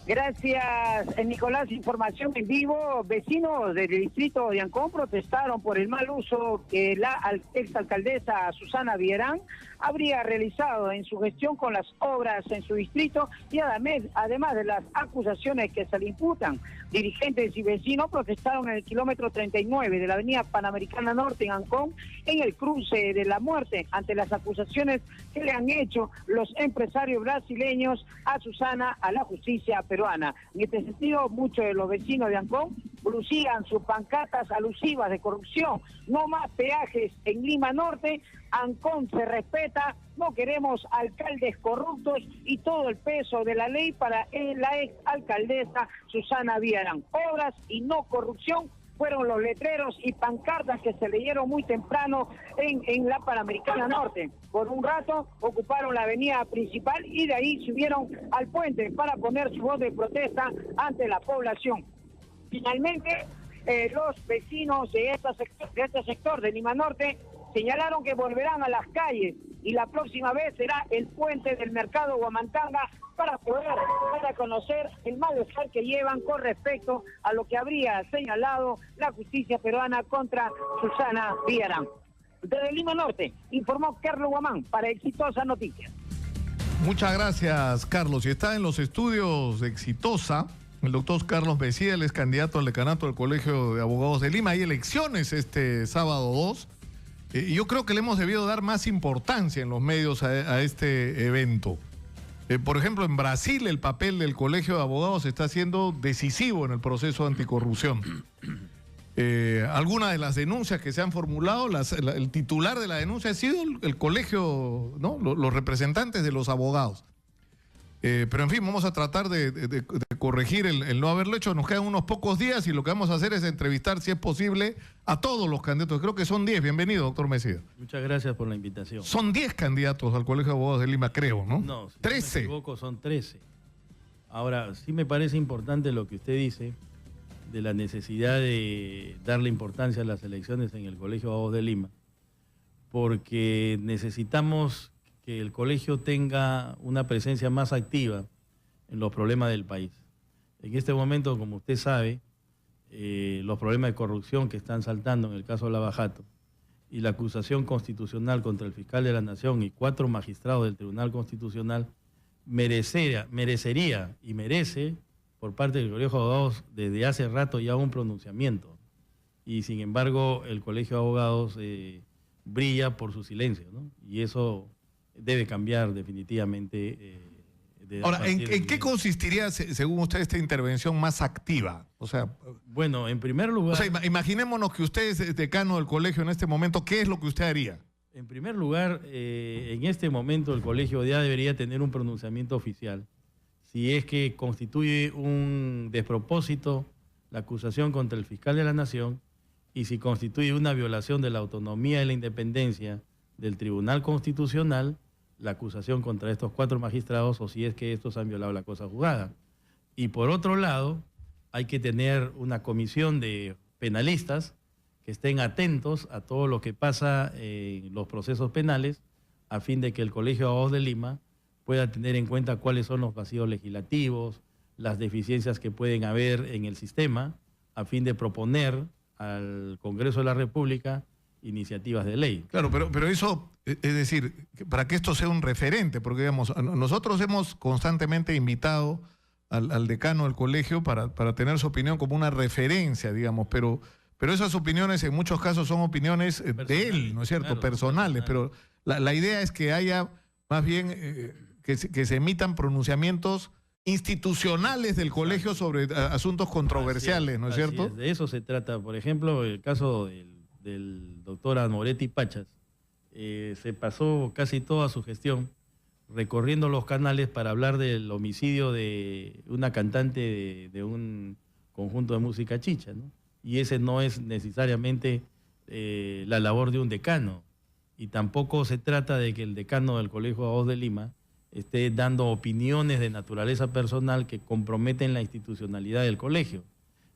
Gracias, Nicolás. Información en vivo. Vecinos del distrito de Ancón protestaron por el mal uso que la exalcaldesa Susana Villarán habría realizado en su gestión con las obras en su distrito y además de las acusaciones que se le imputan. Dirigentes y vecinos protestaron en el kilómetro 39 de la avenida Panamericana Norte en Ancón, en el cruce de la Muerte, ante las acusaciones que le han hecho los empresarios brasileños a Susana, a la justicia peruana. En este sentido, muchos de los vecinos de Ancón lucían sus pancartas alusivas de corrupción. No más peajes en Lima Norte, Ancón se respeta, no queremos alcaldes corruptos y todo el peso de la ley para la ex alcaldesa Susana Villarán. Obras y no corrupción fueron los letreros y pancartas que se leyeron muy temprano en la Panamericana Norte. Por un rato ocuparon la avenida principal y de ahí subieron al puente para poner su voz de protesta ante la población. Finalmente, los vecinos de este sector de Lima Norte señalaron que volverán a las calles y la próxima vez será el puente del mercado Huamantanga para poder dar a conocer el malestar que llevan con respecto a lo que habría señalado la justicia peruana contra Susana Villarán. Desde Lima Norte, informó Carlos Guamán para Exitosa Noticias. Muchas gracias, Carlos. Y está en los estudios de Exitosa el doctor Carlos Mejía, él es candidato al decanato del Colegio de Abogados de Lima. Hay elecciones este sábado 2. Yo creo que le hemos debido dar más importancia en los medios a este evento. Por ejemplo, en Brasil el papel del Colegio de Abogados está siendo decisivo en el proceso anticorrupción. Algunas de las denuncias que se han formulado, el titular de la denuncia ha sido el colegio, ¿no? Los representantes de los abogados. Pero en fin, vamos a tratar de corregir el no haberlo hecho. Nos quedan unos pocos días y lo que vamos a hacer es entrevistar, si es posible, a todos los candidatos. Creo que son 10. Bienvenido, doctor Mejía. Muchas gracias por la invitación. Son 10 candidatos al Colegio de Abogados de Lima, creo, ¿no? No, si 13. no me equivoco, son 13. Ahora, sí me parece importante lo que usted dice de la necesidad de darle importancia a las elecciones en el Colegio de Abogados de Lima, porque necesitamos que el colegio tenga una presencia más activa en los problemas del país. En este momento, como usted sabe, los problemas de corrupción que están saltando en el caso de Lava Jato y la acusación constitucional contra el fiscal de la Nación y 4 magistrados del Tribunal Constitucional merecería y merece por parte del Colegio de Abogados desde hace rato ya un pronunciamiento. Y sin embargo el Colegio de Abogados brilla por su silencio, ¿no? Y eso debe cambiar definitivamente. Ahora, ¿en qué consistiría, según usted, esta intervención más activa? O sea, bueno, en primer lugar... O sea, imaginémonos que usted es decano del colegio en este momento, ¿qué es lo que usted haría? En primer lugar, en este momento el colegio ya debería tener un pronunciamiento oficial. Si es que constituye un despropósito la acusación contra el fiscal de la Nación y si constituye una violación de la autonomía y la independencia del Tribunal Constitucional, la acusación contra estos 4 magistrados o si es que estos han violado la cosa juzgada. Y por otro lado, hay que tener una comisión de penalistas que estén atentos a todo lo que pasa en los procesos penales a fin de que el Colegio de Abogados de Lima pueda tener en cuenta cuáles son los vacíos legislativos, las deficiencias que pueden haber en el sistema, a fin de proponer al Congreso de la República iniciativas de ley. Claro, pero eso, es decir, para que esto sea un referente, porque digamos, nosotros hemos constantemente invitado al decano del colegio para tener su opinión como una referencia, digamos, pero esas opiniones en muchos casos son opiniones de él, ¿no es cierto? Claro, personales, pero la idea es que haya más bien que se emitan pronunciamientos institucionales del colegio sobre asuntos controversiales, ¿no es cierto? De eso se trata. Por ejemplo, el caso del doctor Amoretti Pachas, se pasó casi toda su gestión recorriendo los canales para hablar del homicidio de una cantante de un conjunto de música chicha, ¿no? Y ese no es necesariamente la labor de un decano. Y tampoco se trata de que el decano del Colegio de Abogados de Lima esté dando opiniones de naturaleza personal que comprometen la institucionalidad del colegio.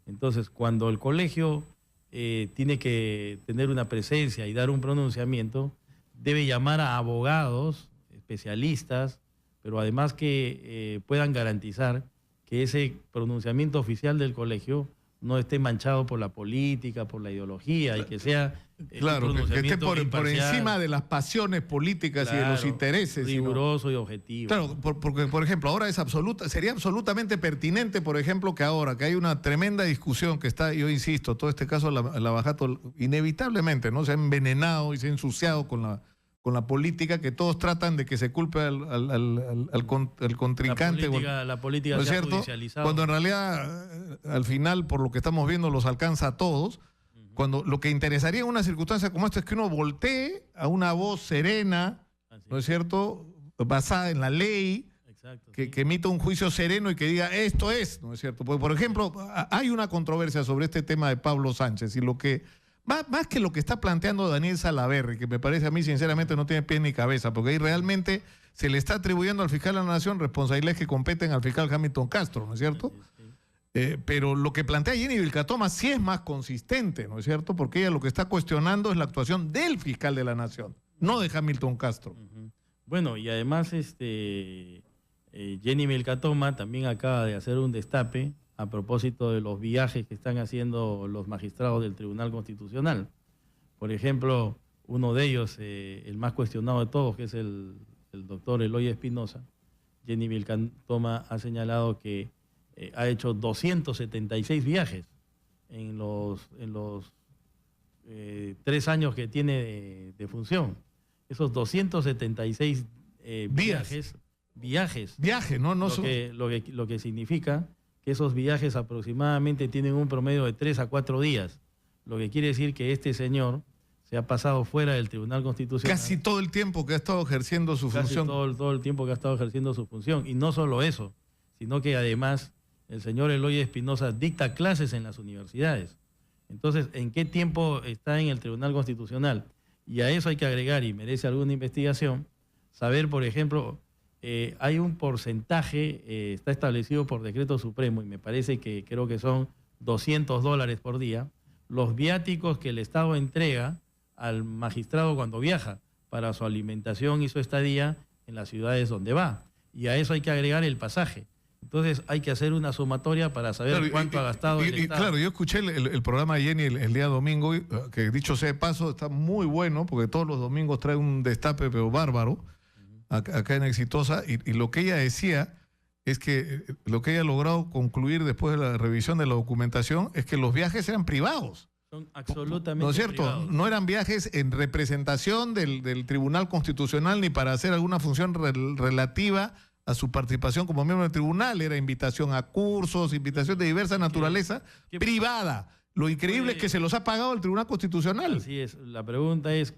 Entonces, cuando el colegio tiene que tener una presencia y dar un pronunciamiento, debe llamar a abogados, especialistas, pero además que puedan garantizar que ese pronunciamiento oficial del colegio no esté manchado por la política, por la ideología, y que sea claro, que esté por encima de las pasiones políticas, claro, y de los intereses. Riguroso y objetivo. Claro, porque, por ejemplo, ahora sería absolutamente pertinente, por ejemplo, que ahora que hay una tremenda discusión que está, yo insisto, todo este caso Lavajato inevitablemente, ¿no? Se ha envenenado y se ha ensuciado con la política, que todos tratan de que se culpe al contrincante. La política ¿no es se ha cierto? judicializado. Cuando en realidad, al final, por lo que estamos viendo, los alcanza a todos. Cuando lo que interesaría en una circunstancia como esta es que uno voltee a una voz serena, ¿no es cierto?, basada en la ley, exacto, que emita un juicio sereno y que diga esto es, ¿no es cierto? Porque, por ejemplo, hay una controversia sobre este tema de Pablo Sánchez y lo que, más que lo que está planteando Daniel Salaverry, que me parece a mí sinceramente no tiene pie ni cabeza, porque ahí realmente se le está atribuyendo al fiscal de la Nación responsabilidades que competen al fiscal Hamilton Castro, ¿no es cierto? Pero lo que plantea Jenny Vilcatoma sí es más consistente, ¿no es cierto? Porque ella lo que está cuestionando es la actuación del fiscal de la Nación, no de Hamilton Castro. Bueno, y además Jenny Vilcatoma también acaba de hacer un destape a propósito de los viajes que están haciendo los magistrados del Tribunal Constitucional. Por ejemplo, uno de ellos, el más cuestionado de todos, que es el doctor Eloy Espinosa, Jenny Vilcatoma ha señalado que ha hecho 276 viajes en los 3 años que tiene de función. Esos 276 viajes, ¿no? Lo que significa que esos viajes aproximadamente tienen un promedio de 3 a 4 días, lo que quiere decir que este señor se ha pasado fuera del Tribunal Constitucional. Casi todo el tiempo que ha estado ejerciendo su función. Todo el tiempo que ha estado ejerciendo su función. Y no solo eso, sino que además el señor Eloy Espinosa dicta clases en las universidades. Entonces, ¿en qué tiempo está en el Tribunal Constitucional? Y a eso hay que agregar, y merece alguna investigación, saber, por ejemplo, hay un porcentaje, está establecido por decreto supremo, y me parece que creo que son $200 por día, los viáticos que el Estado entrega al magistrado cuando viaja para su alimentación y su estadía en las ciudades donde va. Y a eso hay que agregar el pasaje. Entonces hay que hacer una sumatoria para saber cuánto ha gastado el Estado. Claro, yo escuché el programa de Jenny el día domingo, que dicho sea de paso, está muy bueno, porque todos los domingos trae un destape pero bárbaro. acá en Exitosa, y lo que ella decía es que lo que ella ha logrado concluir después de la revisión de la documentación es que los viajes eran privados. Son absolutamente ¿No es cierto? privados. No eran viajes en representación del Tribunal Constitucional ni para hacer alguna función relativa a su participación como miembro del tribunal. Era invitación a cursos, invitación de diversa naturaleza, privada. Lo increíble es que se los ha pagado el Tribunal Constitucional. Así es. La pregunta es,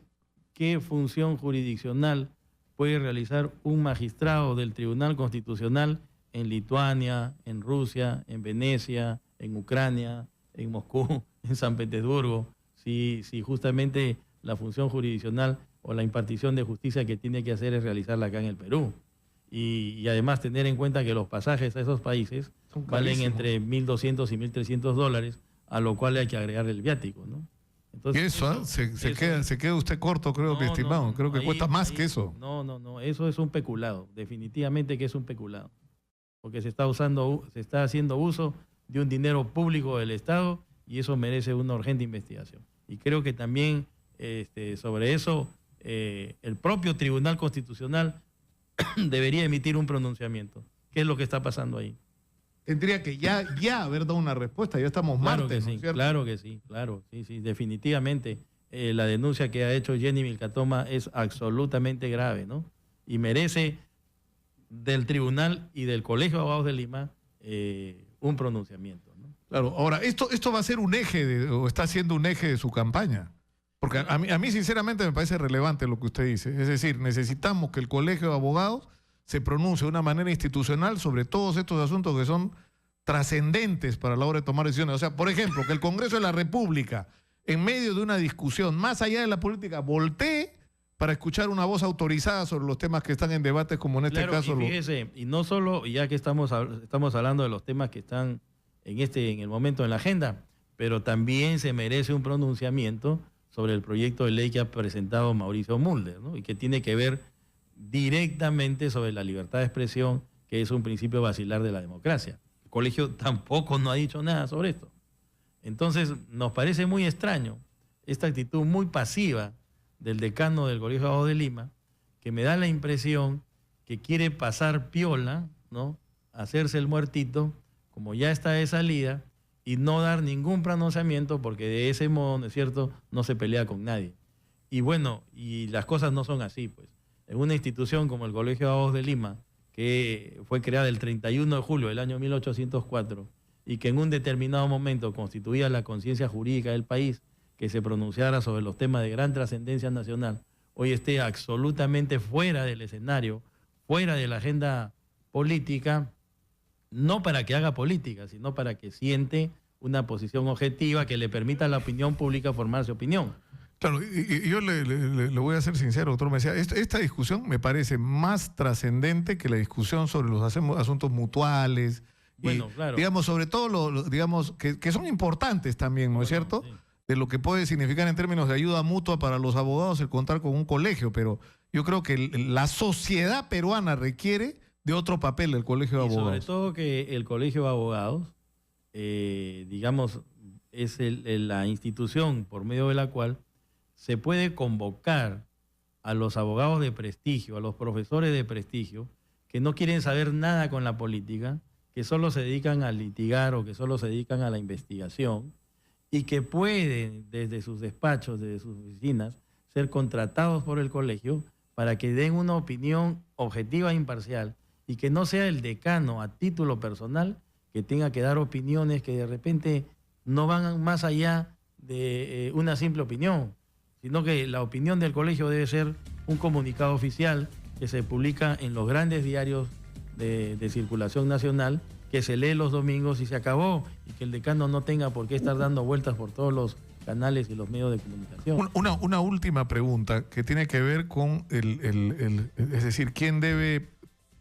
¿qué función jurisdiccional puede realizar un magistrado del Tribunal Constitucional en Lituania, en Rusia, en Venecia, en Ucrania, en Moscú, en San Petersburgo, si justamente la función jurisdiccional o la impartición de justicia que tiene que hacer es realizarla acá en el Perú? Y además tener en cuenta que los pasajes a esos países valen entre $1.200 y $1.300, a lo cual hay que agregar el viático, ¿no? Entonces, y eso, se queda usted corto, creo, mi estimado. Creo que cuesta más que eso. No, eso es un peculado. Definitivamente que es un peculado. Porque se está haciendo uso de un dinero público del Estado y eso merece una urgente investigación. Y creo que también sobre eso el propio Tribunal Constitucional debería emitir un pronunciamiento. ¿Qué es lo que está pasando ahí? Tendría que ya haber dado una respuesta. Ya estamos martes, ¿no es cierto? Claro que sí, claro. Sí, definitivamente. La denuncia que ha hecho Jenny Vilcatoma es absolutamente grave, ¿no? Y merece del tribunal y del Colegio de Abogados de Lima un pronunciamiento, ¿no? Claro, ahora, esto va a ser un eje, o está siendo un eje de su campaña. Porque a mí sinceramente me parece relevante lo que usted dice. Es decir, necesitamos que el Colegio de Abogados se pronuncie de una manera institucional sobre todos estos asuntos que son trascendentes para la hora de tomar decisiones. O sea, por ejemplo, que el Congreso de la República, en medio de una discusión más allá de la política, voltee para escuchar una voz autorizada sobre los temas que están en debate, como en este caso. Y fíjese, y no solo, ya que estamos hablando de los temas que están en el momento en la agenda, pero también se merece un pronunciamiento sobre el proyecto de ley que ha presentado Mauricio Mulder, ¿no? Y que tiene que ver directamente sobre la libertad de expresión, que es un principio basilar de la democracia. El colegio tampoco no ha dicho nada sobre esto. Entonces, nos parece muy extraño esta actitud muy pasiva del decano del Colegio de Abogados de Lima, que me da la impresión que quiere pasar piola, ¿no? Hacerse el muertito, como ya está de salida, y no dar ningún pronunciamiento, porque de ese modo, ¿no es cierto?, no se pelea con nadie. Y bueno, y las cosas no son así, pues. En una institución como el Colegio de Abogados de Lima, que fue creada el 31 de julio del año 1804, y que en un determinado momento constituía la conciencia jurídica del país, que se pronunciara sobre los temas de gran trascendencia nacional, hoy esté absolutamente fuera del escenario, fuera de la agenda política, no para que haga política, sino para que siente una posición objetiva que le permita a la opinión pública formarse opinión. Claro, y yo le voy a ser sincero, doctor Messiá, esta discusión me parece más trascendente que la discusión sobre los asuntos mutuales. Bueno, y, claro. Digamos, sobre todo, digamos, que son importantes también, ¿no es cierto? Sí. De lo que puede significar en términos de ayuda mutua para los abogados el contar con un colegio, pero yo creo que la sociedad peruana requiere de otro papel del Colegio de Y Abogados. sobre todo que el Colegio de Abogados, digamos, es la institución por medio de la cual se puede convocar a los abogados de prestigio, a los profesores de prestigio, que no quieren saber nada con la política, que solo se dedican a litigar o que solo se dedican a la investigación, y que pueden, desde sus despachos, desde sus oficinas, ser contratados por el colegio para que den una opinión objetiva e imparcial, y que no sea el decano a título personal que tenga que dar opiniones que de repente no van más allá de una simple opinión, sino que la opinión del colegio debe ser un comunicado oficial que se publica en los grandes diarios de circulación nacional, que se lee los domingos y se acabó, y que el decano no tenga por qué estar dando vueltas por todos los canales y los medios de comunicación. Una última pregunta que tiene que ver con es decir, quién debe,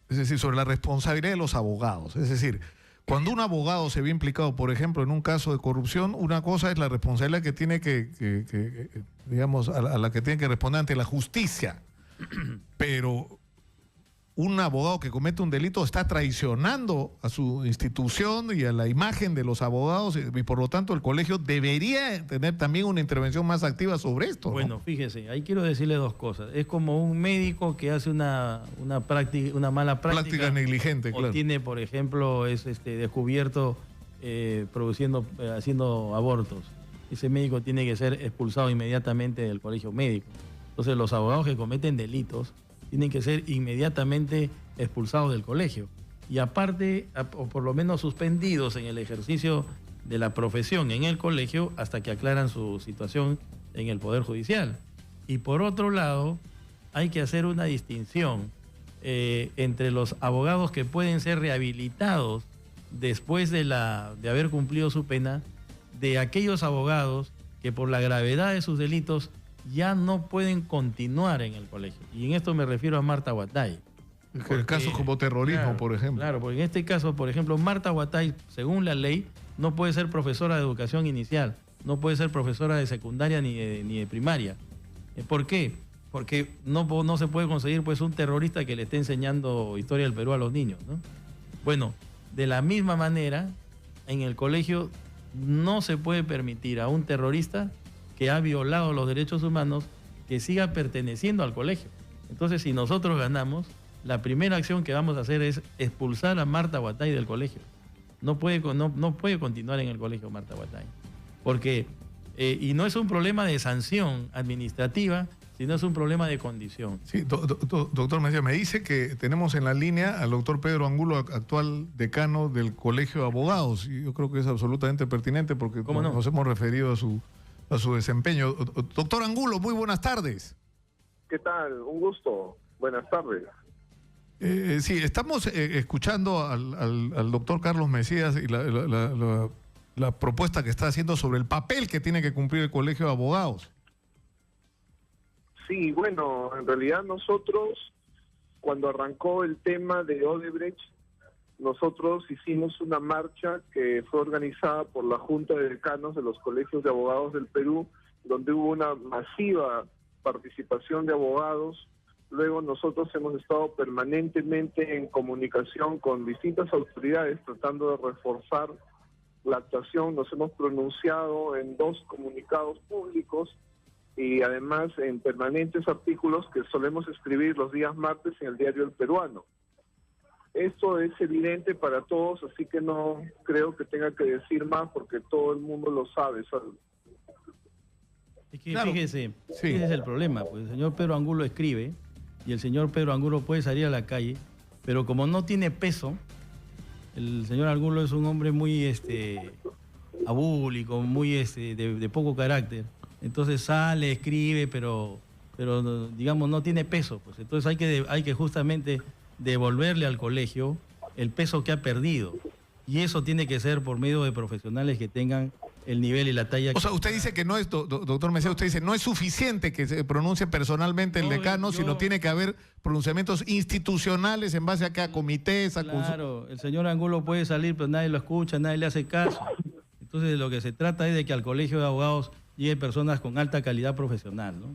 es decir, sobre la responsabilidad de los abogados. Es decir, cuando un abogado se ve implicado, por ejemplo, en un caso de corrupción, una cosa es la responsabilidad que tiene digamos, a la que tiene que responder ante la justicia. Pero un abogado que comete un delito está traicionando a su institución y a la imagen de los abogados y por lo tanto el colegio debería tener también una intervención más activa sobre esto, ¿no? Bueno, fíjese, ahí quiero decirle dos cosas. Es como un médico que hace una mala práctica negligente, o claro. tiene, por ejemplo, es descubierto haciendo abortos. Ese médico tiene que ser expulsado inmediatamente del colegio médico. Entonces los abogados que cometen delitos tienen que ser inmediatamente expulsados del colegio. Y aparte, o por lo menos suspendidos en el ejercicio de la profesión en el colegio hasta que aclaran su situación en el Poder Judicial. Y por otro lado, hay que hacer una distinción entre los abogados que pueden ser rehabilitados después de haber cumplido su pena, de aquellos abogados que por la gravedad de sus delitos ya no pueden continuar en el colegio. Y en esto me refiero a Marta Huatay. El caso como terrorismo, claro, por ejemplo. Claro, porque en este caso, por ejemplo, Marta Huatay, según la ley, no puede ser profesora de educación inicial, no puede ser profesora de secundaria ni de primaria. ¿Por qué? Porque no se puede conseguir pues un terrorista que le esté enseñando historia del Perú a los niños, ¿no? Bueno, de la misma manera, en el colegio no se puede permitir a un terrorista que ha violado los derechos humanos que siga perteneciendo al colegio. Entonces, si nosotros ganamos, la primera acción que vamos a hacer es expulsar a Marta Huatay del colegio. No puede continuar en el colegio Marta Huatay. Porque, y no es un problema de sanción administrativa, sino es un problema de condición. Sí, doctor Mejía, me dice que tenemos en la línea al doctor Pedro Angulo, actual decano del Colegio de Abogados, y yo creo que es absolutamente pertinente porque nos hemos referido a su desempeño. Doctor Angulo, muy buenas tardes. ¿Qué tal? Un gusto. Buenas tardes. Sí, estamos escuchando al doctor Carlos Mesías y la propuesta que está haciendo sobre el papel que tiene que cumplir el Colegio de Abogados. Sí, bueno, en realidad nosotros, cuando arrancó el tema de Odebrecht, nosotros hicimos una marcha que fue organizada por la Junta de Decanos de los Colegios de Abogados del Perú, donde hubo una masiva participación de abogados. Luego nosotros hemos estado permanentemente en comunicación con distintas autoridades tratando de reforzar la actuación. Nos hemos pronunciado en 2 comunicados públicos y además en permanentes artículos que solemos escribir los días martes en el diario El Peruano. Esto es evidente para todos, así que no creo que tenga que decir más porque todo el mundo lo sabe. Es que claro, fíjese, ese es el problema, pues el señor Pedro Angulo escribe y el señor Pedro Angulo puede salir a la calle, pero como no tiene peso, el señor Angulo es un hombre muy abúlico, muy de poco carácter. Entonces sale, escribe, pero digamos no tiene peso, pues entonces hay que justamente devolverle al colegio el peso que ha perdido. Y eso tiene que ser por medio de profesionales que tengan el nivel y la talla. O sea, usted dice que no es, doctor Mesías, usted dice no es suficiente que se pronuncie personalmente el decano, sino tiene que haber pronunciamientos institucionales en base a que a comités, Claro, el señor Angulo puede salir, pero nadie lo escucha, nadie le hace caso. Entonces de lo que se trata es de que al colegio de abogados lleguen personas con alta calidad profesional, ¿no?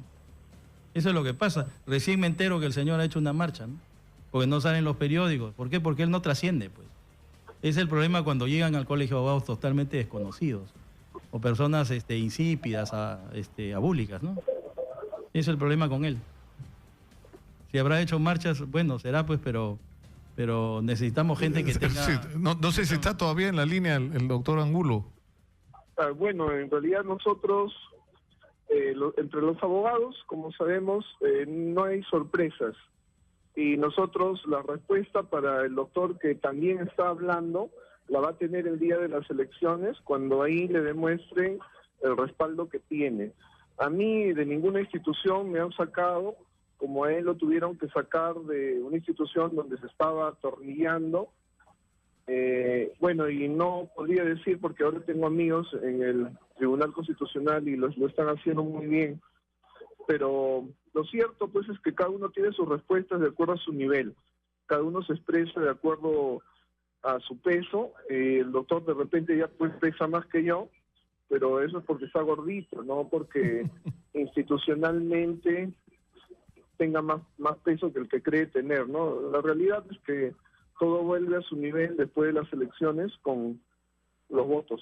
Eso es lo que pasa. Recién me entero que el señor ha hecho una marcha, ¿no? Porque no salen los periódicos. ¿Por qué? Porque él no trasciende, pues. Es el problema cuando llegan al colegio de abogados totalmente desconocidos o personas insípidas, abúlicas, ¿no? Ese es el problema con él. Si habrá hecho marchas, bueno, será pues, pero necesitamos gente que tenga... Sí, no sé si está todavía en la línea el doctor Angulo. Bueno, en realidad nosotros, entre los abogados, como sabemos, no hay sorpresas. Y nosotros la respuesta para el doctor que también está hablando la va a tener el día de las elecciones, cuando ahí le demuestren el respaldo que tiene. A mí de ninguna institución me han sacado, como a él lo tuvieron que sacar de una institución donde se estaba atornillando. Bueno, y no podría decir porque ahora tengo amigos en el Tribunal Constitucional y lo están haciendo muy bien, pero lo cierto pues es que cada uno tiene sus respuestas de acuerdo a su nivel, cada uno se expresa de acuerdo a su peso. El doctor de repente ya pues pesa más que yo, pero eso es porque está gordito, no porque institucionalmente tenga más peso que el que cree tener, ¿no? La realidad es que todo vuelve a su nivel después de las elecciones con los votos.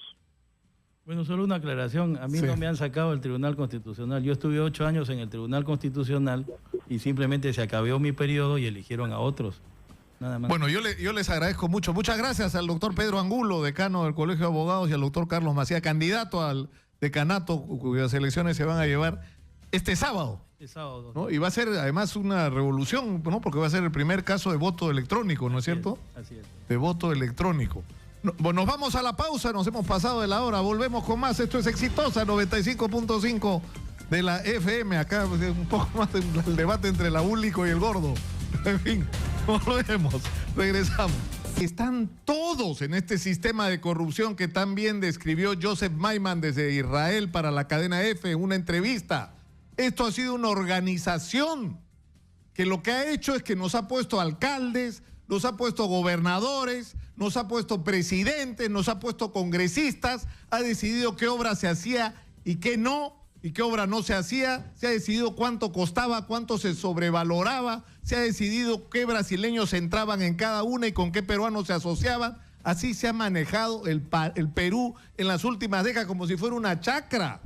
Bueno, solo una aclaración. A mí no me han sacado del Tribunal Constitucional. Yo estuve 8 años en el Tribunal Constitucional y simplemente se acabó mi periodo y eligieron a otros. Nada más. Bueno, yo les agradezco mucho. Muchas gracias al doctor Pedro Angulo, decano del Colegio de Abogados, y al doctor Carlos Macía, candidato al decanato, cuyas elecciones se van a llevar este sábado. Este sábado. ¿No? Y va a ser además una revolución, ¿no? Porque va a ser el primer caso de voto electrónico, ¿no es cierto? Así es. De voto electrónico. Bueno, nos vamos a la pausa, nos hemos pasado de la hora, volvemos con más. Esto es Exitosa 95.5 de la FM. Acá un poco más el debate entre la Úlico y el Gordo. En fin, volvemos, regresamos. Están todos en este sistema de corrupción que tan bien describió Joseph Maiman desde Israel para la cadena F en una entrevista. Esto ha sido una organización que lo que ha hecho es que nos ha puesto alcaldes, nos ha puesto gobernadores, nos ha puesto presidentes, nos ha puesto congresistas, ha decidido qué obra se hacía y qué no, y qué obra no se hacía, se ha decidido cuánto costaba, cuánto se sobrevaloraba, se ha decidido qué brasileños entraban en cada una y con qué peruanos se asociaban. Así se ha manejado el Perú en las últimas décadas como si fuera una chacra.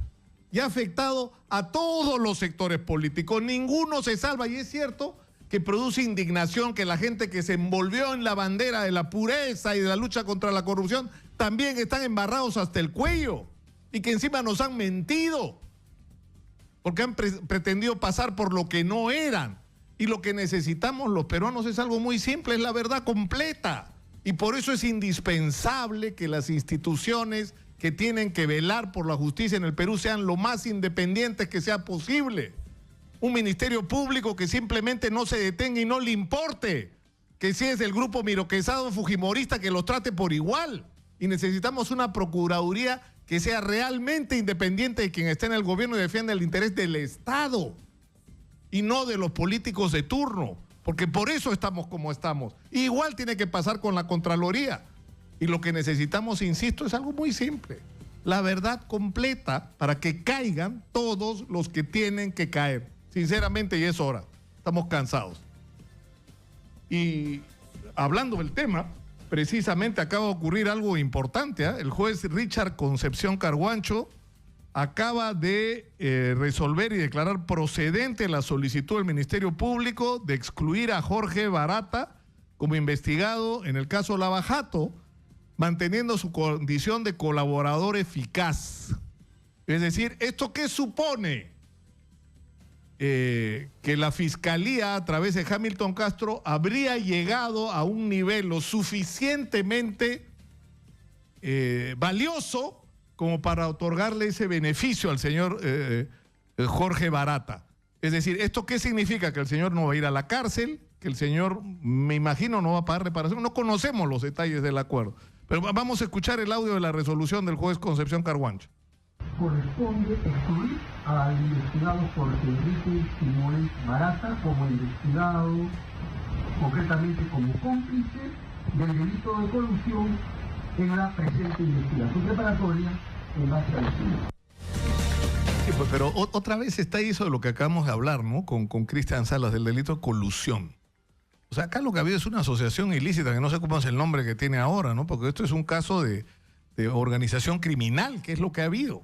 Y ha afectado a todos los sectores políticos. Ninguno se salva. Y es cierto que produce indignación que la gente que se envolvió en la bandera de la pureza y de la lucha contra la corrupción también están embarrados hasta el cuello. Y que encima nos han mentido. Porque han pretendido pasar por lo que no eran. Y lo que necesitamos los peruanos es algo muy simple, es la verdad completa. Y por eso es indispensable que las instituciones que tienen que velar por la justicia en el Perú sean lo más independientes que sea posible. Un ministerio público que simplemente no se detenga y no le importe que si es del grupo Miro Quesada fujimorista, que los trate por igual. Y necesitamos una procuraduría que sea realmente independiente de quien esté en el gobierno y defienda el interés del Estado y no de los políticos de turno, porque por eso estamos como estamos. Igual tiene que pasar con la Contraloría. Y lo que necesitamos, insisto, es algo muy simple. La verdad completa para que caigan todos los que tienen que caer. Sinceramente, y es hora. Estamos cansados. Y hablando del tema, precisamente acaba de ocurrir algo importante. El juez Richard Concepción Carguancho acaba de resolver y declarar procedente la solicitud del Ministerio Público de excluir a Jorge Barata como investigado en el caso Lava Jato, manteniendo su condición de colaborador eficaz. Es decir, ¿esto qué supone? Que la Fiscalía, a través de Hamilton Castro, habría llegado a un nivel lo suficientemente valioso como para otorgarle ese beneficio al señor Jorge Barata. Es decir, ¿esto qué significa? Que el señor no va a ir a la cárcel, que el señor, me imagino, no va a pagar reparación. No conocemos los detalles del acuerdo. Pero vamos a escuchar el audio de la resolución del juez Concepción Carguancho. Corresponde excluir al investigado Jorge Enrique Simón Barata como investigado, concretamente como cómplice del delito de corrupción en la presente investigación preparatoria en base a la Sí, pues, pero otra vez está eso de lo que acabamos de hablar, ¿no? Con Cristian Salas, del delito de colusión. O sea, acá lo que ha habido es una asociación ilícita, que no sé cómo es el nombre que tiene ahora, ¿no? Porque esto es un caso de organización criminal, que es lo que ha habido.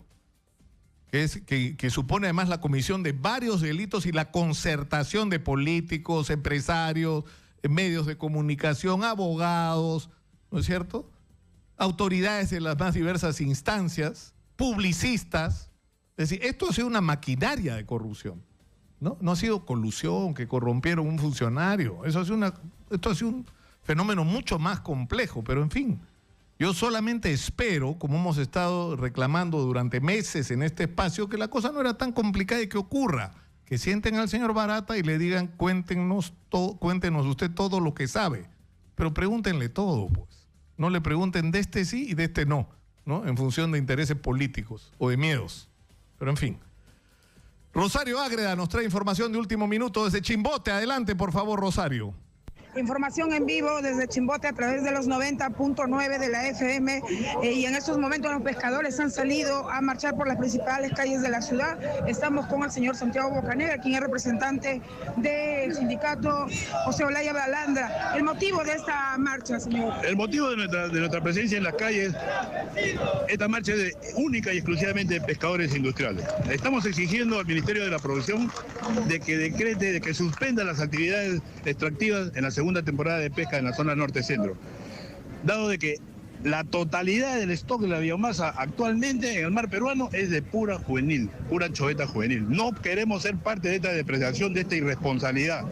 Que supone además la comisión de varios delitos y la concertación de políticos, empresarios, medios de comunicación, abogados, ¿no es cierto? Autoridades de las más diversas instancias, publicistas. Es decir, esto ha sido una maquinaria de corrupción. No ha sido colusión, que corrompieron un funcionario. Esto ha sido un fenómeno mucho más complejo, pero en fin, yo solamente espero, como hemos estado reclamando durante meses en este espacio, que la cosa no era tan complicada y que ocurra. Que sienten al señor Barata y le digan, cuéntenos usted todo lo que sabe, pero pregúntenle todo, pues. No le pregunten de este sí y de este no, en función de intereses políticos o de miedos. Pero en fin. Rosario Ágreda nos trae información de último minuto desde Chimbote. Adelante, por favor, Rosario. Información en vivo desde Chimbote a través de los 90.9 de la FM. Y en estos momentos los pescadores han salido a marchar por las principales calles de la ciudad. Estamos con el señor Santiago Bocanegra, quien es representante del sindicato José Olaya Balandra. El motivo de esta marcha, señor. El motivo de nuestra presencia en las calles, esta marcha es única y exclusivamente de pescadores industriales. Estamos exigiendo al Ministerio de la Producción de que decrete, de que suspenda las actividades extractivas en la segunda temporada de pesca en la zona norte-centro, dado de que la totalidad del stock de la biomasa actualmente en el mar peruano es de pura juvenil, pura anchoveta juvenil. No queremos ser parte de esta depreciación, de esta irresponsabilidad.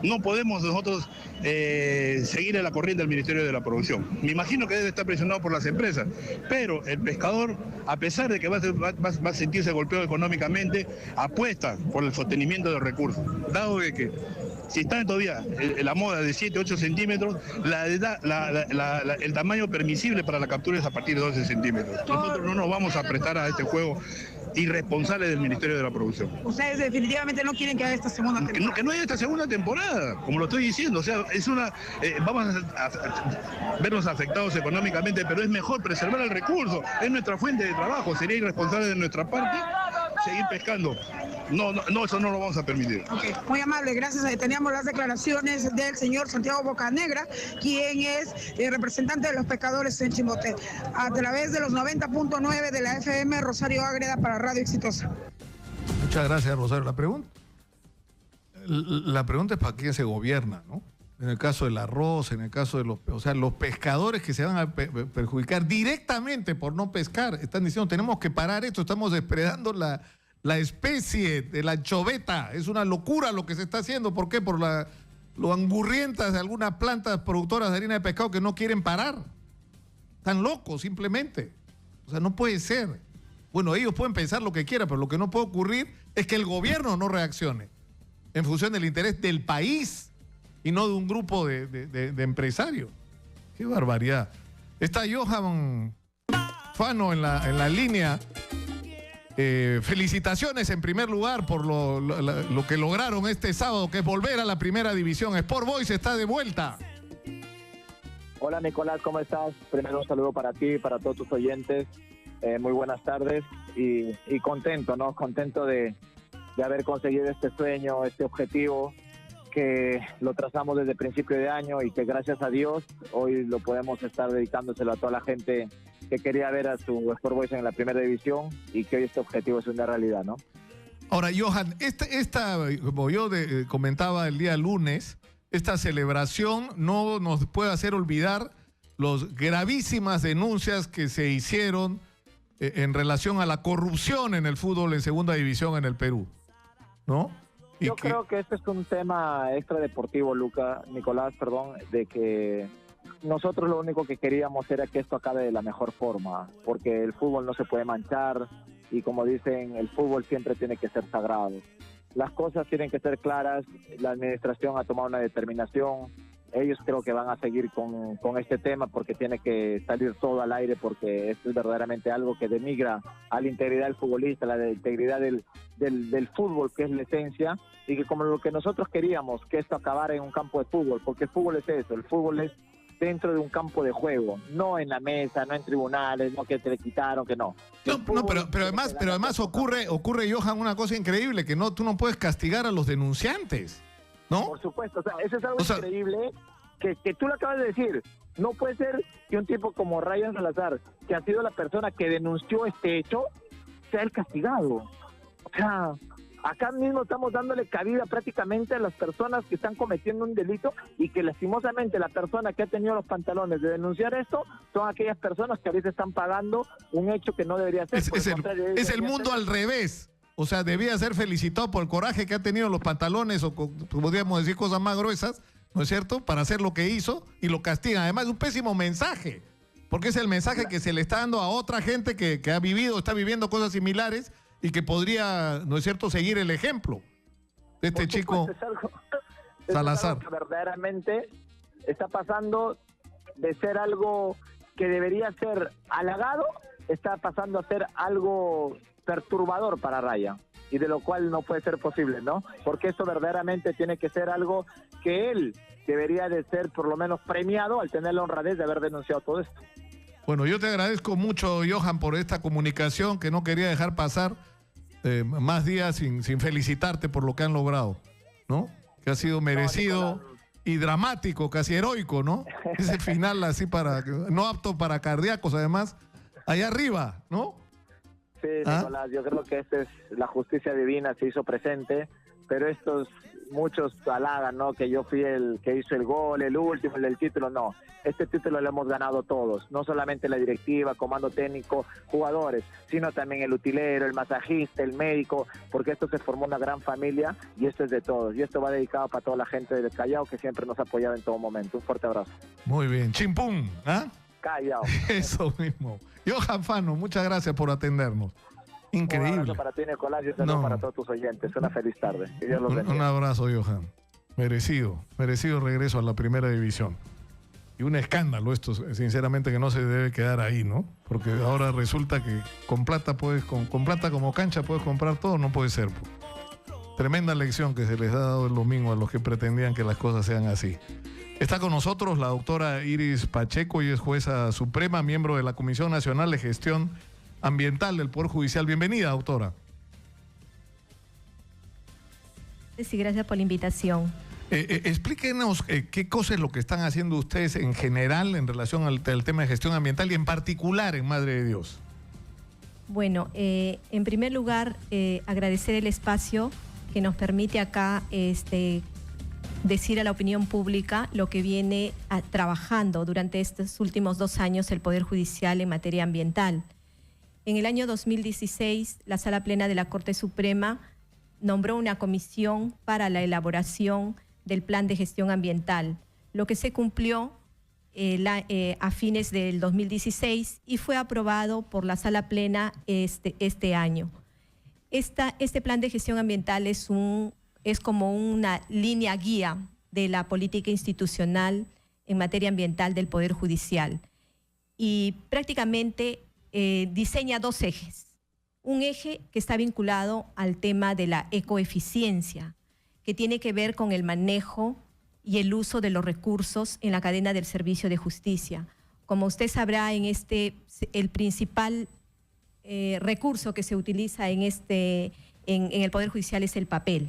No podemos nosotros seguir en la corriente del Ministerio de la Producción. Me imagino que debe estar presionado por las empresas, pero el pescador, a pesar de que va a sentirse golpeado económicamente, apuesta por el sostenimiento de los recursos, dado de que si está todavía la moda de 7, 8 centímetros, el tamaño permisible para la captura es a partir de 12 centímetros. Nosotros no nos vamos a prestar a este juego irresponsable del Ministerio de la Producción. Ustedes definitivamente no quieren que haya esta segunda temporada. Que no haya esta segunda temporada, como lo estoy diciendo. O sea, es vamos a vernos afectados económicamente, pero es mejor preservar el recurso. Es nuestra fuente de trabajo. Sería irresponsable de nuestra parte seguir pescando. No, eso no lo vamos a permitir. Okay. Muy amable, gracias. Teníamos las declaraciones del señor Santiago Bocanegra, quien es representante de los pescadores en Chimbote. A través de los 90.9 de la FM, Rosario Ágreda para Radio Exitosa. Muchas gracias, Rosario. La pregunta es para quién se gobierna, ¿no? En el caso del arroz, en el caso de los pescadores que se van a perjudicar directamente por no pescar, están diciendo tenemos que parar esto, estamos depredando la especie de la anchoveta. Es una locura lo que se está haciendo. ¿Por qué? Por lo angurrientas de algunas plantas productoras de harina de pescado que no quieren parar. Están locos simplemente. O sea, no puede ser. Bueno, ellos pueden pensar lo que quieran, pero lo que no puede ocurrir es que el gobierno no reaccione en función del interés del país y no de un grupo de empresarios. ¡Qué barbaridad! Está Johan Fano en la línea. Felicitaciones en primer lugar por lo que lograron este sábado, que es volver a la primera división. Sport Boys está de vuelta. Hola Nicolás, ¿cómo estás? Primero un saludo para ti, para todos tus oyentes. Muy buenas tardes y contento, ¿no? Contento de haber conseguido este sueño, este objetivo que lo trazamos desde el principio de año y que gracias a Dios hoy lo podemos estar dedicándoselo a toda la gente que quería ver a su Sport Boys en la primera división y que hoy este objetivo es una realidad, ¿no? Ahora, Johan, como yo comentaba el día lunes, esta celebración no nos puede hacer olvidar las gravísimas denuncias que se hicieron en relación a la corrupción en el fútbol en segunda división en el Perú, ¿no? Yo creo que este es un tema extradeportivo, Nicolás, de que nosotros lo único que queríamos era que esto acabe de la mejor forma, porque el fútbol no se puede manchar y como dicen, el fútbol siempre tiene que ser sagrado. Las cosas tienen que ser claras, la administración ha tomado una determinación, ellos creo que van a seguir con este tema porque tiene que salir todo al aire, porque esto es verdaderamente algo que denigra a la integridad del futbolista, la integridad del fútbol, que es la esencia, y que como lo que nosotros queríamos, que esto acabara en un campo de fútbol, porque el fútbol es eso, el fútbol es dentro de un campo de juego, no en la mesa, no en tribunales, no que te le quitaron, que no. Pero además ocurre, Johan, una cosa increíble, que tú no puedes castigar a los denunciantes, ¿no? Por supuesto, o sea, eso es algo increíble que tú lo acabas de decir. No puede ser que un tipo como Ryan Salazar, que ha sido la persona que denunció este hecho, sea el castigado. O sea, acá mismo estamos dándole cabida prácticamente a las personas que están cometiendo un delito y que lastimosamente la persona que ha tenido los pantalones de denunciar esto son aquellas personas que a veces están pagando un hecho que no debería ser. Es el mundo al revés. O sea, debía ser felicitado por el coraje que ha tenido los pantalones, o podríamos decir cosas más gruesas, ¿no es cierto?, para hacer lo que hizo y lo castigan. Además, es un pésimo mensaje, porque es el mensaje que se le está dando a otra gente que está viviendo cosas similares y que podría, ¿no es cierto?, seguir el ejemplo de este chico Salazar. Es algo que verdaderamente está pasando de ser algo que debería ser halagado, está pasando a ser algo perturbador para Ryan, y de lo cual no puede ser posible, ¿no? Porque esto verdaderamente tiene que ser algo que él debería de ser por lo menos premiado al tener la honradez de haber denunciado todo esto. Bueno, yo te agradezco mucho, Johan, por esta comunicación que no quería dejar pasar más días sin felicitarte por lo que han logrado, ¿no? Que ha sido merecido y dramático, casi heroico, ¿no? Ese final así no apto para cardíacos, además, allá arriba, ¿no? Sí, Nicolás, yo creo que esta es la justicia divina, se hizo presente, pero muchos halagan, ¿no? Que yo fui el que hizo el gol, el último, el del título, no. Este título lo hemos ganado todos, no solamente la directiva, comando técnico, jugadores, sino también el utilero, el masajista, el médico, porque esto se formó una gran familia y esto es de todos. Y esto va dedicado para toda la gente del Callao que siempre nos ha apoyado en todo momento. Un fuerte abrazo. Muy bien, chimpún, ¿ah? Callao. Eso mismo. Johan Fano, muchas gracias por atendernos. Increíble. Un abrazo para ti, Nicolás, y un saludo para todos tus oyentes. Una feliz tarde. Que Dios los bendiga. Un abrazo, Johan. Merecido regreso a la primera división. Y un escándalo esto, sinceramente, que no se debe quedar ahí, ¿no? Porque ahora resulta que con plata con plata como cancha puedes comprar todo, no puede ser. Tremenda lección que se les ha dado el domingo a los que pretendían que las cosas sean así. Está con nosotros la doctora Iris Pacheco, y es jueza suprema, miembro de la Comisión Nacional de Gestión Ambiental del Poder Judicial. Bienvenida, doctora. Sí, gracias por la invitación. Explíquenos qué cosa es lo que están haciendo ustedes en general en relación al tema de gestión ambiental y en particular en Madre de Dios. Bueno, en primer lugar, agradecer el espacio que nos permite acá decir a la opinión pública lo que viene trabajando durante estos últimos 2 años el Poder Judicial en materia ambiental. En el año 2016, la Sala Plena de la Corte Suprema nombró una comisión para la elaboración del Plan de Gestión Ambiental, lo que se cumplió a fines del 2016 y fue aprobado por la Sala Plena este año. Este Plan de Gestión Ambiental es como una línea guía de la política institucional en materia ambiental del Poder Judicial y prácticamente diseña 2 ejes. Un eje que está vinculado al tema de la ecoeficiencia, que tiene que ver con el manejo y el uso de los recursos en la cadena del servicio de justicia. Como usted sabrá, el principal recurso que se utiliza en el Poder Judicial es el papel.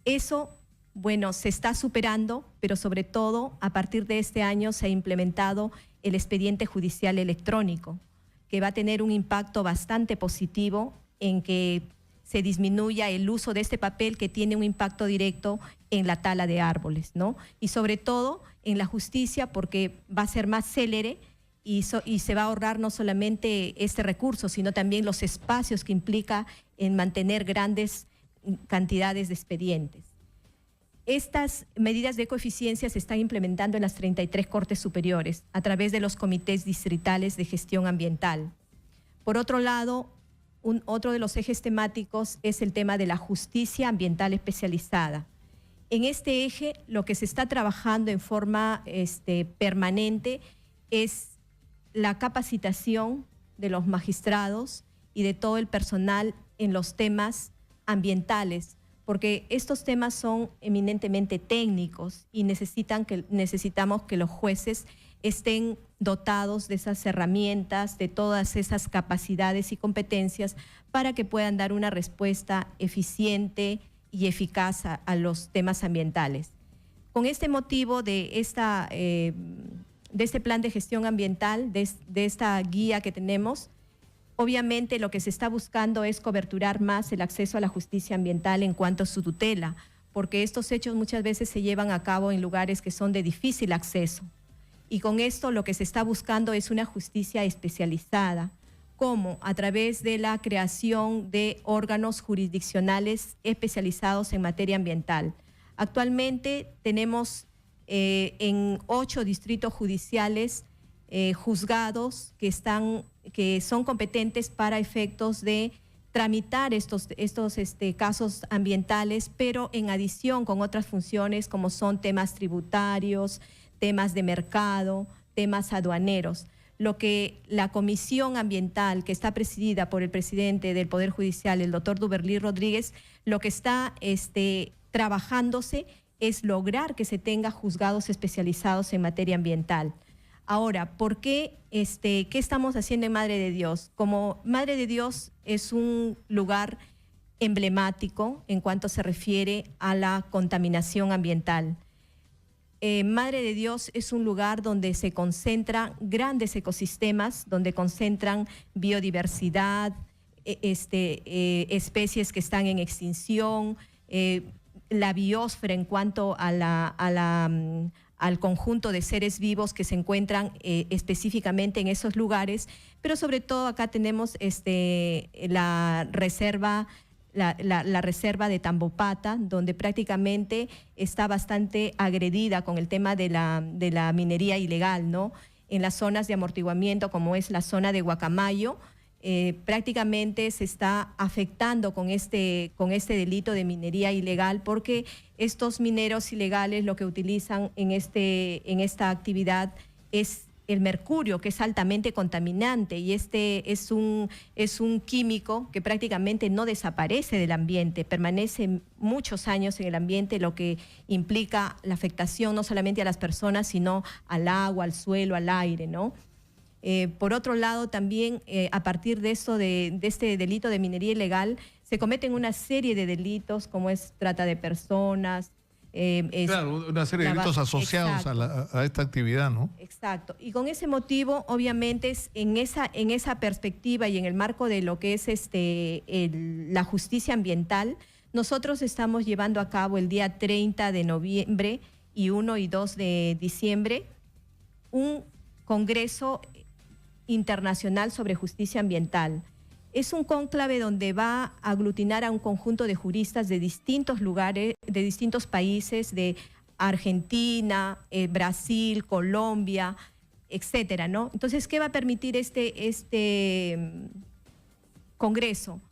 Eso, bueno, se está superando, pero sobre todo a partir de este año se ha implementado el expediente judicial electrónico, que va a tener un impacto bastante positivo en que se disminuya el uso de este papel que tiene un impacto directo en la tala de árboles, ¿no? Y sobre todo en la justicia, porque va a ser más célere y se va a ahorrar no solamente este recurso, sino también los espacios que implica en mantener grandes cantidades de expedientes. Estas medidas de ecoeficiencia se están implementando en las 33 Cortes Superiores a través de los comités distritales de gestión ambiental. Por otro lado, otro de los ejes temáticos es el tema de la justicia ambiental especializada. En este eje, lo que se está trabajando en forma permanente es la capacitación de los magistrados y de todo el personal en los temas ambientales, porque estos temas son eminentemente técnicos y necesitamos que los jueces estén dotados de esas herramientas, de todas esas capacidades y competencias para que puedan dar una respuesta eficiente y eficaz a los temas ambientales. Con este motivo de este plan de gestión ambiental, de esta guía que tenemos, obviamente lo que se está buscando es coberturar más el acceso a la justicia ambiental en cuanto a su tutela, porque estos hechos muchas veces se llevan a cabo en lugares que son de difícil acceso. Y con esto lo que se está buscando es una justicia especializada, como a través de la creación de órganos jurisdiccionales especializados en materia ambiental. Actualmente tenemos en 8 distritos judiciales juzgados que son competentes para efectos de tramitar estos casos ambientales, pero en adición con otras funciones como son temas tributarios, temas de mercado, temas aduaneros. Lo que la Comisión Ambiental, que está presidida por el presidente del Poder Judicial, el doctor Duberlí Rodríguez, lo que está trabajándose es lograr que se tenga juzgados especializados en materia ambiental. Ahora, ¿por qué, qué estamos haciendo en Madre de Dios? Como Madre de Dios es un lugar emblemático en cuanto se refiere a la contaminación ambiental. Madre de Dios es un lugar donde se concentran grandes ecosistemas, donde concentran biodiversidad, especies que están en extinción, la biosfera en cuanto a al conjunto de seres vivos que se encuentran específicamente en esos lugares, pero sobre todo acá tenemos la reserva de Tambopata, donde prácticamente está bastante agredida con el tema de la minería ilegal, ¿no? En las zonas de amortiguamiento, como es la zona de Guacamayo, prácticamente se está afectando con este delito de minería ilegal, porque estos mineros ilegales lo que utilizan en esta actividad es el mercurio, que es altamente contaminante, y es un químico que prácticamente no desaparece del ambiente, permanece muchos años en el ambiente, lo que implica la afectación no solamente a las personas, sino al agua, al suelo, al aire, ¿no? Por otro lado, también a partir de eso, de este delito de minería ilegal, se cometen una serie de delitos, como es trata de personas. Claro, una serie de delitos asociados a esta actividad, ¿no? Exacto. Y con ese motivo, obviamente, en esa perspectiva y en el marco de lo que es la justicia ambiental, nosotros estamos llevando a cabo el día 30 de noviembre y 1 y 2 de diciembre un congreso internacional sobre justicia ambiental. Es un cónclave donde va a aglutinar a un conjunto de juristas de distintos lugares, de distintos países, de Argentina, Brasil, Colombia, etcétera, ¿no? Entonces, ¿qué va a permitir este congreso?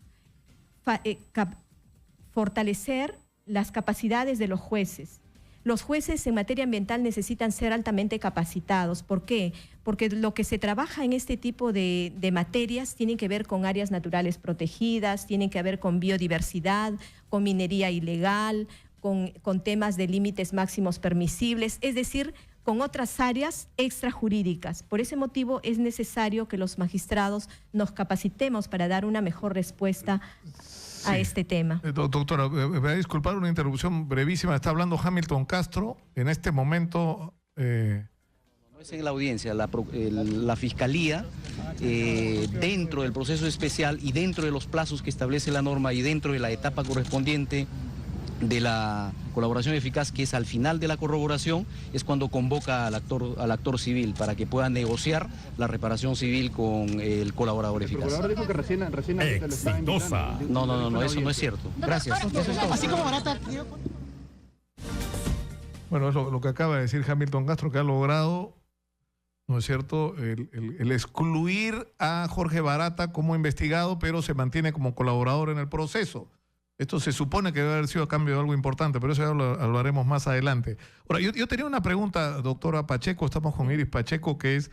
Fortalecer las capacidades de los jueces. Los jueces en materia ambiental necesitan ser altamente capacitados. ¿Por qué? Porque lo que se trabaja en este tipo de materias tiene que ver con áreas naturales protegidas, tienen que ver con biodiversidad, con minería ilegal, con temas de límites máximos permisibles, es decir, con otras áreas extrajurídicas. Por ese motivo es necesario que los magistrados nos capacitemos para dar una mejor respuesta a este tema. Doctora, me voy a disculpar una interrupción brevísima. Está hablando Hamilton Castro. En este momento... No es en la audiencia, la Fiscalía, dentro del proceso especial y dentro de los plazos que establece la norma y dentro de la etapa correspondiente de la colaboración eficaz, que es al final de la corroboración, es cuando convoca al actor civil para que pueda negociar la reparación civil con el colaborador eficaz. El colaborador dijo que recién Exitosa. No, eso no es cierto. Gracias. Así como Barata... Bueno, es lo que acaba de decir Hamilton Castro, que ha logrado, ¿no es cierto?, el excluir a Jorge Barata como investigado, pero se mantiene como colaborador en el proceso. Esto se supone que debe haber sido a cambio de algo importante, pero eso ya lo hablaremos más adelante. Ahora, yo tenía una pregunta, doctora Pacheco. Estamos con Iris Pacheco, que es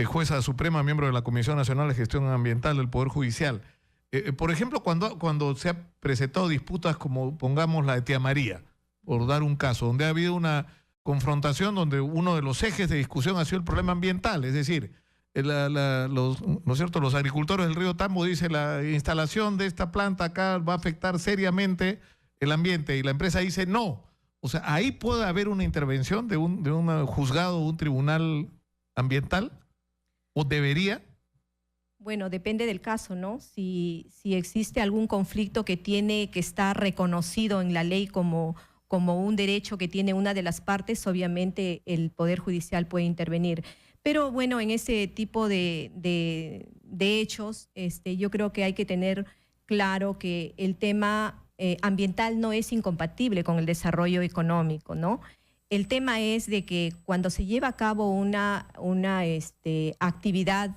jueza suprema, miembro de la Comisión Nacional de Gestión Ambiental del Poder Judicial. Por ejemplo, cuando se han presentado disputas como, pongamos, la de Tía María, por dar un caso, donde ha habido una confrontación donde uno de los ejes de discusión ha sido el problema ambiental, es decir, ¿no es cierto? Los agricultores del río Tambo dicen la instalación de esta planta acá va a afectar seriamente el ambiente, y la empresa dice no. O sea, ahí puede haber una intervención de un juzgado, un tribunal ambiental, ¿o debería? Bueno, depende del caso, ¿no? Si existe algún conflicto que está reconocido en la ley como un derecho que tiene una de las partes, obviamente el Poder Judicial puede intervenir. Pero bueno, en ese tipo de hechos, yo creo que hay que tener claro que el tema ambiental no es incompatible con el desarrollo económico, ¿no? El tema es de que cuando se lleva a cabo una actividad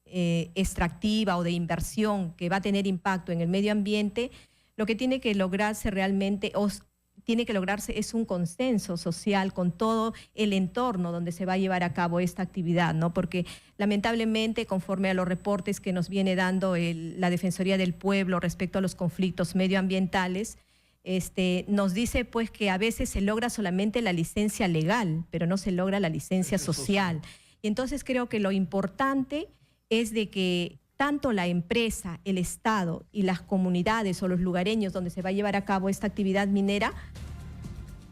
extractiva o de inversión que va a tener impacto en el medio ambiente, lo que tiene que lograrse realmente es un consenso social con todo el entorno donde se va a llevar a cabo esta actividad, ¿no? Porque lamentablemente, conforme a los reportes que nos viene dando la Defensoría del Pueblo respecto a los conflictos medioambientales, nos dice pues que a veces se logra solamente la licencia legal, pero no se logra la licencia social. Y entonces creo que lo importante es de que tanto la empresa, el Estado y las comunidades o los lugareños donde se va a llevar a cabo esta actividad minera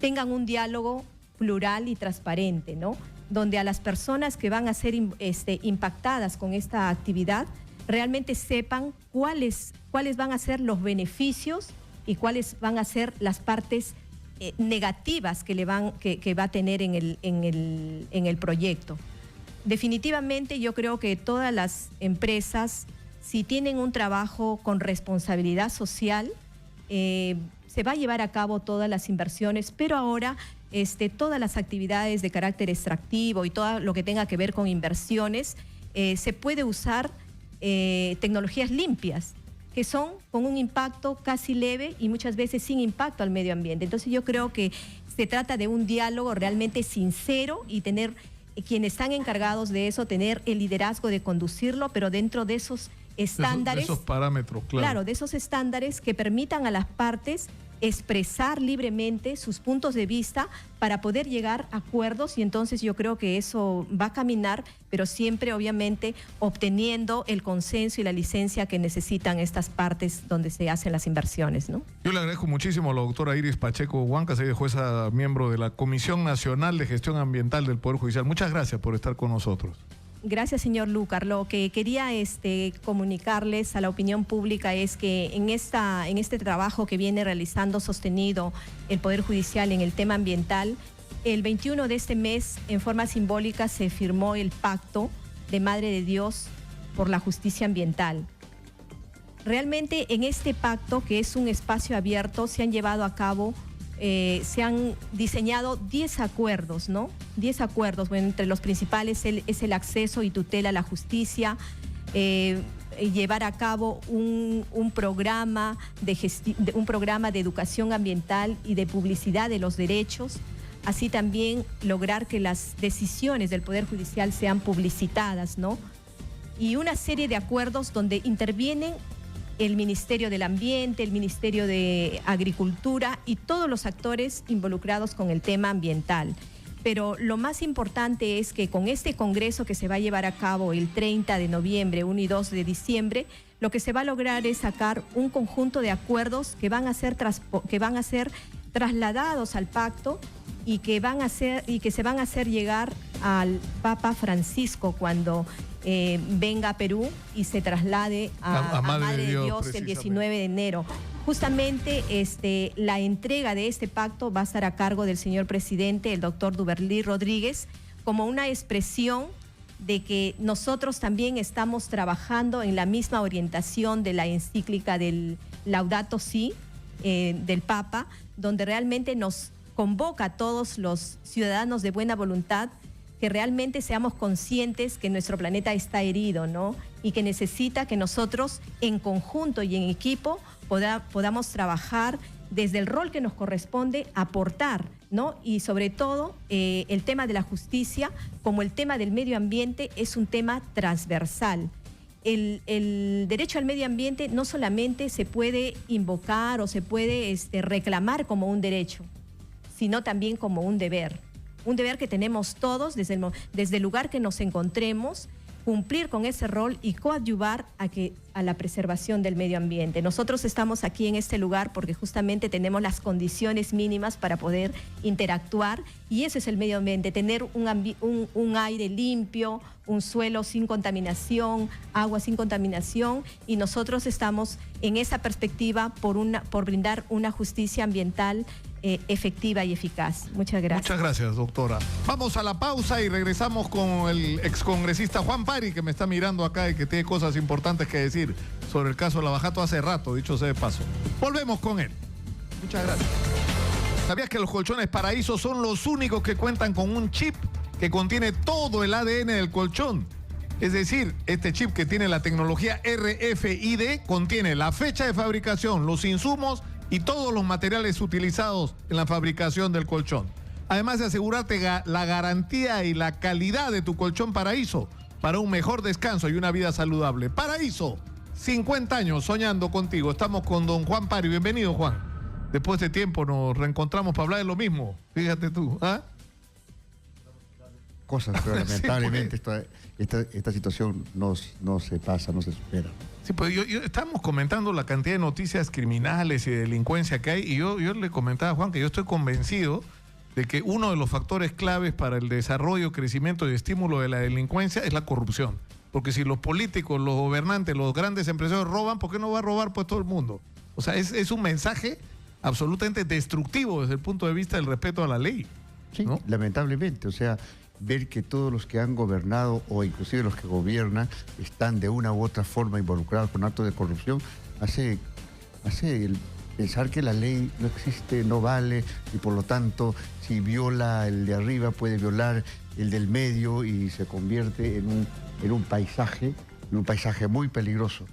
tengan un diálogo plural y transparente, ¿no? Donde a las personas que van a ser impactadas con esta actividad realmente sepan cuáles van a ser los beneficios y cuáles van a ser las partes negativas que va a tener en el proyecto. Definitivamente yo creo que todas las empresas, si tienen un trabajo con responsabilidad social, se va a llevar a cabo todas las inversiones, pero ahora todas las actividades de carácter extractivo y todo lo que tenga que ver con inversiones, se puede usar tecnologías limpias, que son con un impacto casi leve y muchas veces sin impacto al medio ambiente. Entonces yo creo que se trata de un diálogo realmente sincero y tener quienes están encargados de eso, tener el liderazgo de conducirlo, pero dentro de esos estándares. De esos parámetros, claro. Claro, de esos estándares que permitan a las partes expresar libremente sus puntos de vista para poder llegar a acuerdos, y entonces yo creo que eso va a caminar, pero siempre obviamente obteniendo el consenso y la licencia que necesitan estas partes donde se hacen las inversiones, ¿no? Yo le agradezco muchísimo a la doctora Iris Pacheco Huancas, ella es jueza miembro de la Comisión Nacional de Gestión Ambiental del Poder Judicial. Muchas gracias por estar con nosotros. Gracias, señor Lucar. Lo que quería comunicarles a la opinión pública es que en este trabajo que viene realizando sostenido el Poder Judicial en el tema ambiental, el 21 de este mes, en forma simbólica, se firmó el Pacto de Madre de Dios por la Justicia Ambiental. Realmente en este pacto, que es un espacio abierto, se han llevado a cabo se han diseñado 10 acuerdos, ¿no? 10 acuerdos, bueno, entre los principales es el acceso y tutela a la justicia, llevar a cabo un programa de educación ambiental y de publicidad de los derechos, así también lograr que las decisiones del Poder Judicial sean publicitadas, ¿no? Y una serie de acuerdos donde intervienen el Ministerio del Ambiente, el Ministerio de Agricultura y todos los actores involucrados con el tema ambiental. Pero lo más importante es que con este congreso que se va a llevar a cabo el 30 de noviembre, 1 y 2 de diciembre, lo que se va a lograr es sacar un conjunto de acuerdos que van a ser trasladados al pacto y que se van a hacer llegar al Papa Francisco cuando venga a Perú y se traslade a Madre de Dios el 19 de enero. Justamente la entrega de este pacto va a estar a cargo del señor presidente, el doctor Duberlí Rodríguez, como una expresión de que nosotros también estamos trabajando en la misma orientación de la encíclica del Laudato Si del Papa, donde realmente nos convoca a todos los ciudadanos de buena voluntad que realmente seamos conscientes que nuestro planeta está herido, ¿no? Y que necesita que nosotros en conjunto y en equipo podamos trabajar desde el rol que nos corresponde, aportar, ¿no? Y sobre todo el tema de la justicia, como el tema del medio ambiente, es un tema transversal. El derecho al medio ambiente no solamente se puede invocar o se puede reclamar como un derecho, sino también como un deber. Un deber que tenemos todos desde el lugar que nos encontremos, cumplir con ese rol y coadyuvar a la preservación del medio ambiente. Nosotros estamos aquí en este lugar porque justamente tenemos las condiciones mínimas para poder interactuar, y eso es el medio ambiente, tener un aire limpio, un suelo sin contaminación, agua sin contaminación, y nosotros estamos en esa perspectiva por brindar una justicia ambiental efectiva y eficaz. Muchas gracias. Muchas gracias, doctora. Vamos a la pausa y regresamos con el excongresista Juan Pari, que me está mirando acá y que tiene cosas importantes que decir sobre el caso Lavajato hace rato, dicho sea de paso. Volvemos con él. Muchas gracias. ¿Sabías que los colchones Paraíso son los únicos que cuentan con un chip que contiene todo el ADN del colchón? Es decir, este chip que tiene la tecnología RFID contiene la fecha de fabricación, los insumos y todos los materiales utilizados en la fabricación del colchón. Además de asegurarte la garantía y la calidad de tu colchón Paraíso para un mejor descanso y una vida saludable. Paraíso, 50 años soñando contigo. Estamos con don Juan Pari. Bienvenido, Juan. después de tiempo nos reencontramos para hablar de lo mismo. Fíjate tú, ¿ah? Cosas, pero lamentablemente Sí, pues. esta situación no se pasa, no se supera. Sí, pues estamos comentando la cantidad de noticias criminales y de delincuencia que hay, y yo le comentaba a Juan que yo estoy convencido de que uno de los factores claves para el desarrollo, crecimiento y estímulo de la delincuencia es la corrupción. Porque si los políticos, los gobernantes, los grandes empresarios roban, ¿por qué no va a robar pues todo el mundo? O sea, es un mensaje absolutamente destructivo desde el punto de vista del respeto a la ley. Sí, ¿no? Lamentablemente, o sea, ver que todos los que han gobernado o inclusive los que gobiernan están de una u otra forma involucrados con actos de corrupción, hace pensar que la ley no existe, no vale, y por lo tanto, si viola el de arriba, puede violar el del medio y se convierte en un paisaje muy peligroso.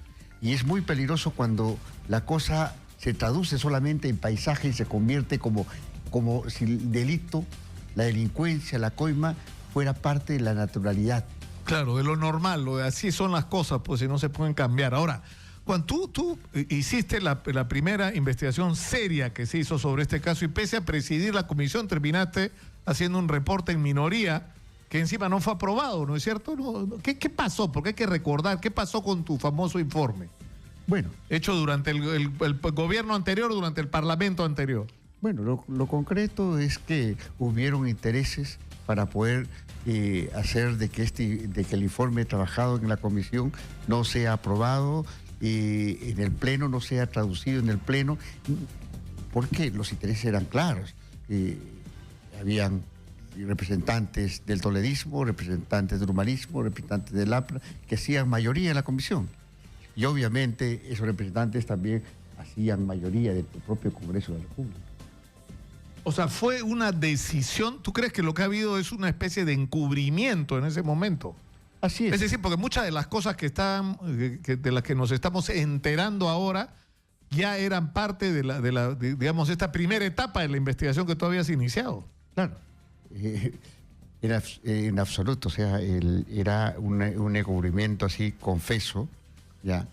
Y es muy peligroso cuando la cosa se traduce solamente en paisaje y se convierte como si el delito, la delincuencia, la coima, fuera parte de la naturalidad. Claro, de lo normal, lo de así son las cosas, pues si no se pueden cambiar. Ahora, Juan, tú hiciste la primera investigación seria que se hizo sobre este caso y pese a presidir la comisión terminaste haciendo un reporte en minoría que encima no fue aprobado, ¿no es cierto? ¿Qué pasó? Porque hay que recordar, ¿qué pasó con tu famoso informe? Bueno. Hecho durante el gobierno anterior, durante el parlamento anterior. Bueno, lo concreto es que hubieron intereses para poder hacer de que el informe trabajado en la comisión no sea aprobado, en el Pleno no sea traducido en el Pleno, porque los intereses eran claros. Habían representantes del toledismo, representantes del humanismo, representantes del APRA, que hacían mayoría en la comisión. Y obviamente esos representantes también hacían mayoría del propio Congreso de la República. O sea, fue una decisión. ¿Tú crees que lo que ha habido es una especie de encubrimiento en ese momento? Así es. Es decir, porque muchas de las cosas de las que nos estamos enterando ahora ya eran parte de digamos, esta primera etapa de la investigación que tú habías iniciado. Claro. En absoluto, o sea, era un encubrimiento así, confeso, ya.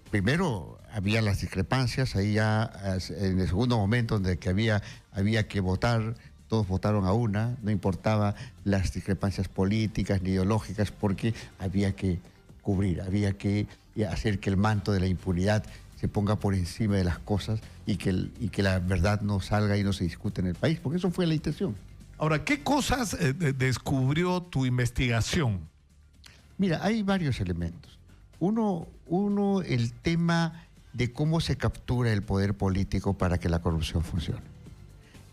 Primero había las discrepancias, ahí ya en el segundo momento donde que había que votar, todos votaron a una, no importaba las discrepancias políticas ni ideológicas, porque había que cubrir, había que hacer que el manto de la impunidad se ponga por encima de las cosas y que la verdad no salga y no se discute en el país, porque eso fue la intención. Ahora, ¿qué cosas descubrió tu investigación? Mira, hay varios elementos. Uno, el tema de cómo se captura el poder político para que la corrupción funcione.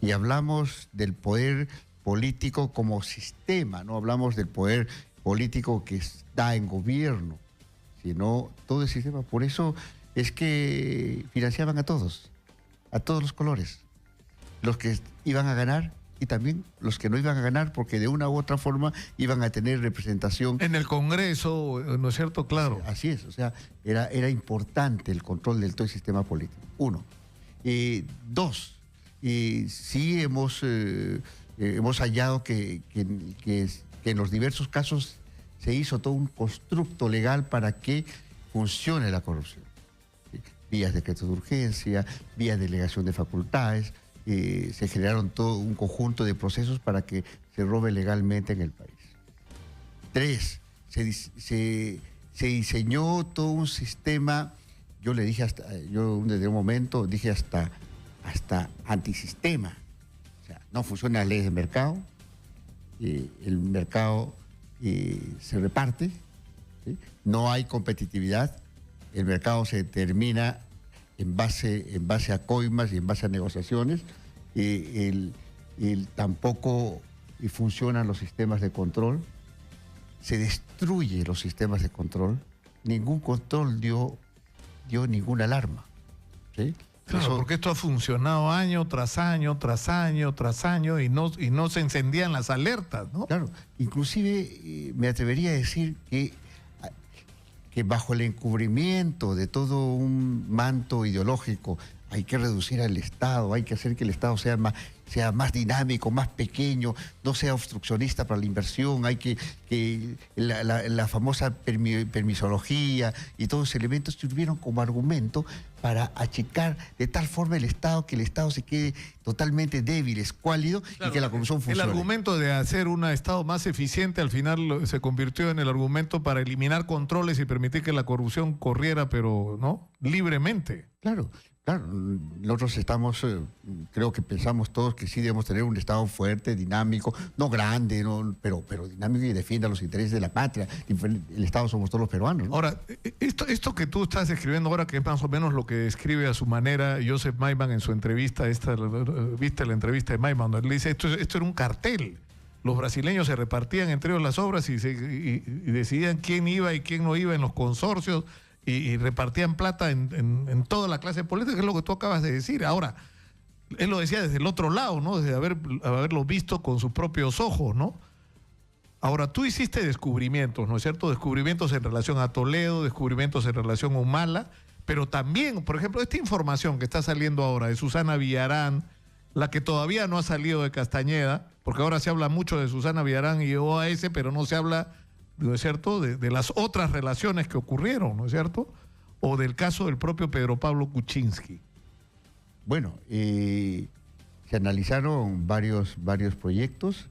Y hablamos del poder político como sistema, no hablamos del poder político que está en gobierno, sino todo el sistema. Por eso es que financiaban a todos los colores, los que iban a ganar y también los que no iban a ganar, porque de una u otra forma iban a tener representación. En el Congreso, ¿no es cierto? Claro. Así es, o sea, era importante el control del todo el sistema político. Uno. Dos, sí hemos hallado que en los diversos casos se hizo todo un constructo legal para que funcione la corrupción. Vías decretos de urgencia, vías de delegación de facultades, se generaron todo un conjunto de procesos para que se robe legalmente en el país. Tres, se diseñó todo un sistema, yo desde un momento dije hasta antisistema. O sea, no funcionan las leyes de mercado, el mercado se reparte, ¿sí? No hay competitividad, el mercado se determina en base a coimas y en base a negociaciones, tampoco funcionan los sistemas de control, se destruyen los sistemas de control, ningún control dio ninguna alarma, ¿sí? Claro, porque esto ha funcionado año tras año, tras año, tras año, y no se encendían las alertas, ¿no? Claro, inclusive me atrevería a decir que bajo el encubrimiento de todo un manto ideológico hay que reducir al Estado, hay que hacer que el Estado sea más dinámico, más pequeño, no sea obstruccionista para la inversión, hay que la famosa permisología y todos los elementos sirvieron como argumento para achicar de tal forma el Estado que el Estado se quede totalmente débil, escuálido, claro, y que la corrupción funcione. El argumento de hacer un Estado más eficiente al final se convirtió en el argumento para eliminar controles y permitir que la corrupción corriera, pero no libremente. Claro. Claro, nosotros estamos, creo que pensamos todos que sí debemos tener un Estado fuerte, dinámico, no grande, pero dinámico y defienda los intereses de la patria. El Estado somos todos los peruanos, ¿no? Ahora, esto que tú estás escribiendo ahora, que es más o menos lo que escribe a su manera Joseph Maiman en su entrevista, viste la entrevista de Maiman, donde él dice, esto era un cartel. Los brasileños se repartían entre ellos las obras y decidían quién iba y quién no iba en los consorcios, y repartían plata en toda la clase política, que es lo que tú acabas de decir. Ahora, él lo decía desde el otro lado, ¿no? Desde haberlo visto con sus propios ojos, ¿no? Ahora, tú hiciste descubrimientos, ¿no es cierto? Descubrimientos en relación a Toledo, descubrimientos en relación a Humala, pero también, por ejemplo, esta información que está saliendo ahora de Susana Villarán, la que todavía no ha salido de Castañeda, porque ahora se habla mucho de Susana Villarán y OAS, pero no se habla, ¿no es cierto?, de las otras relaciones que ocurrieron, ¿no es cierto? O del caso del propio Pedro Pablo Kuczynski. Bueno, se analizaron varios proyectos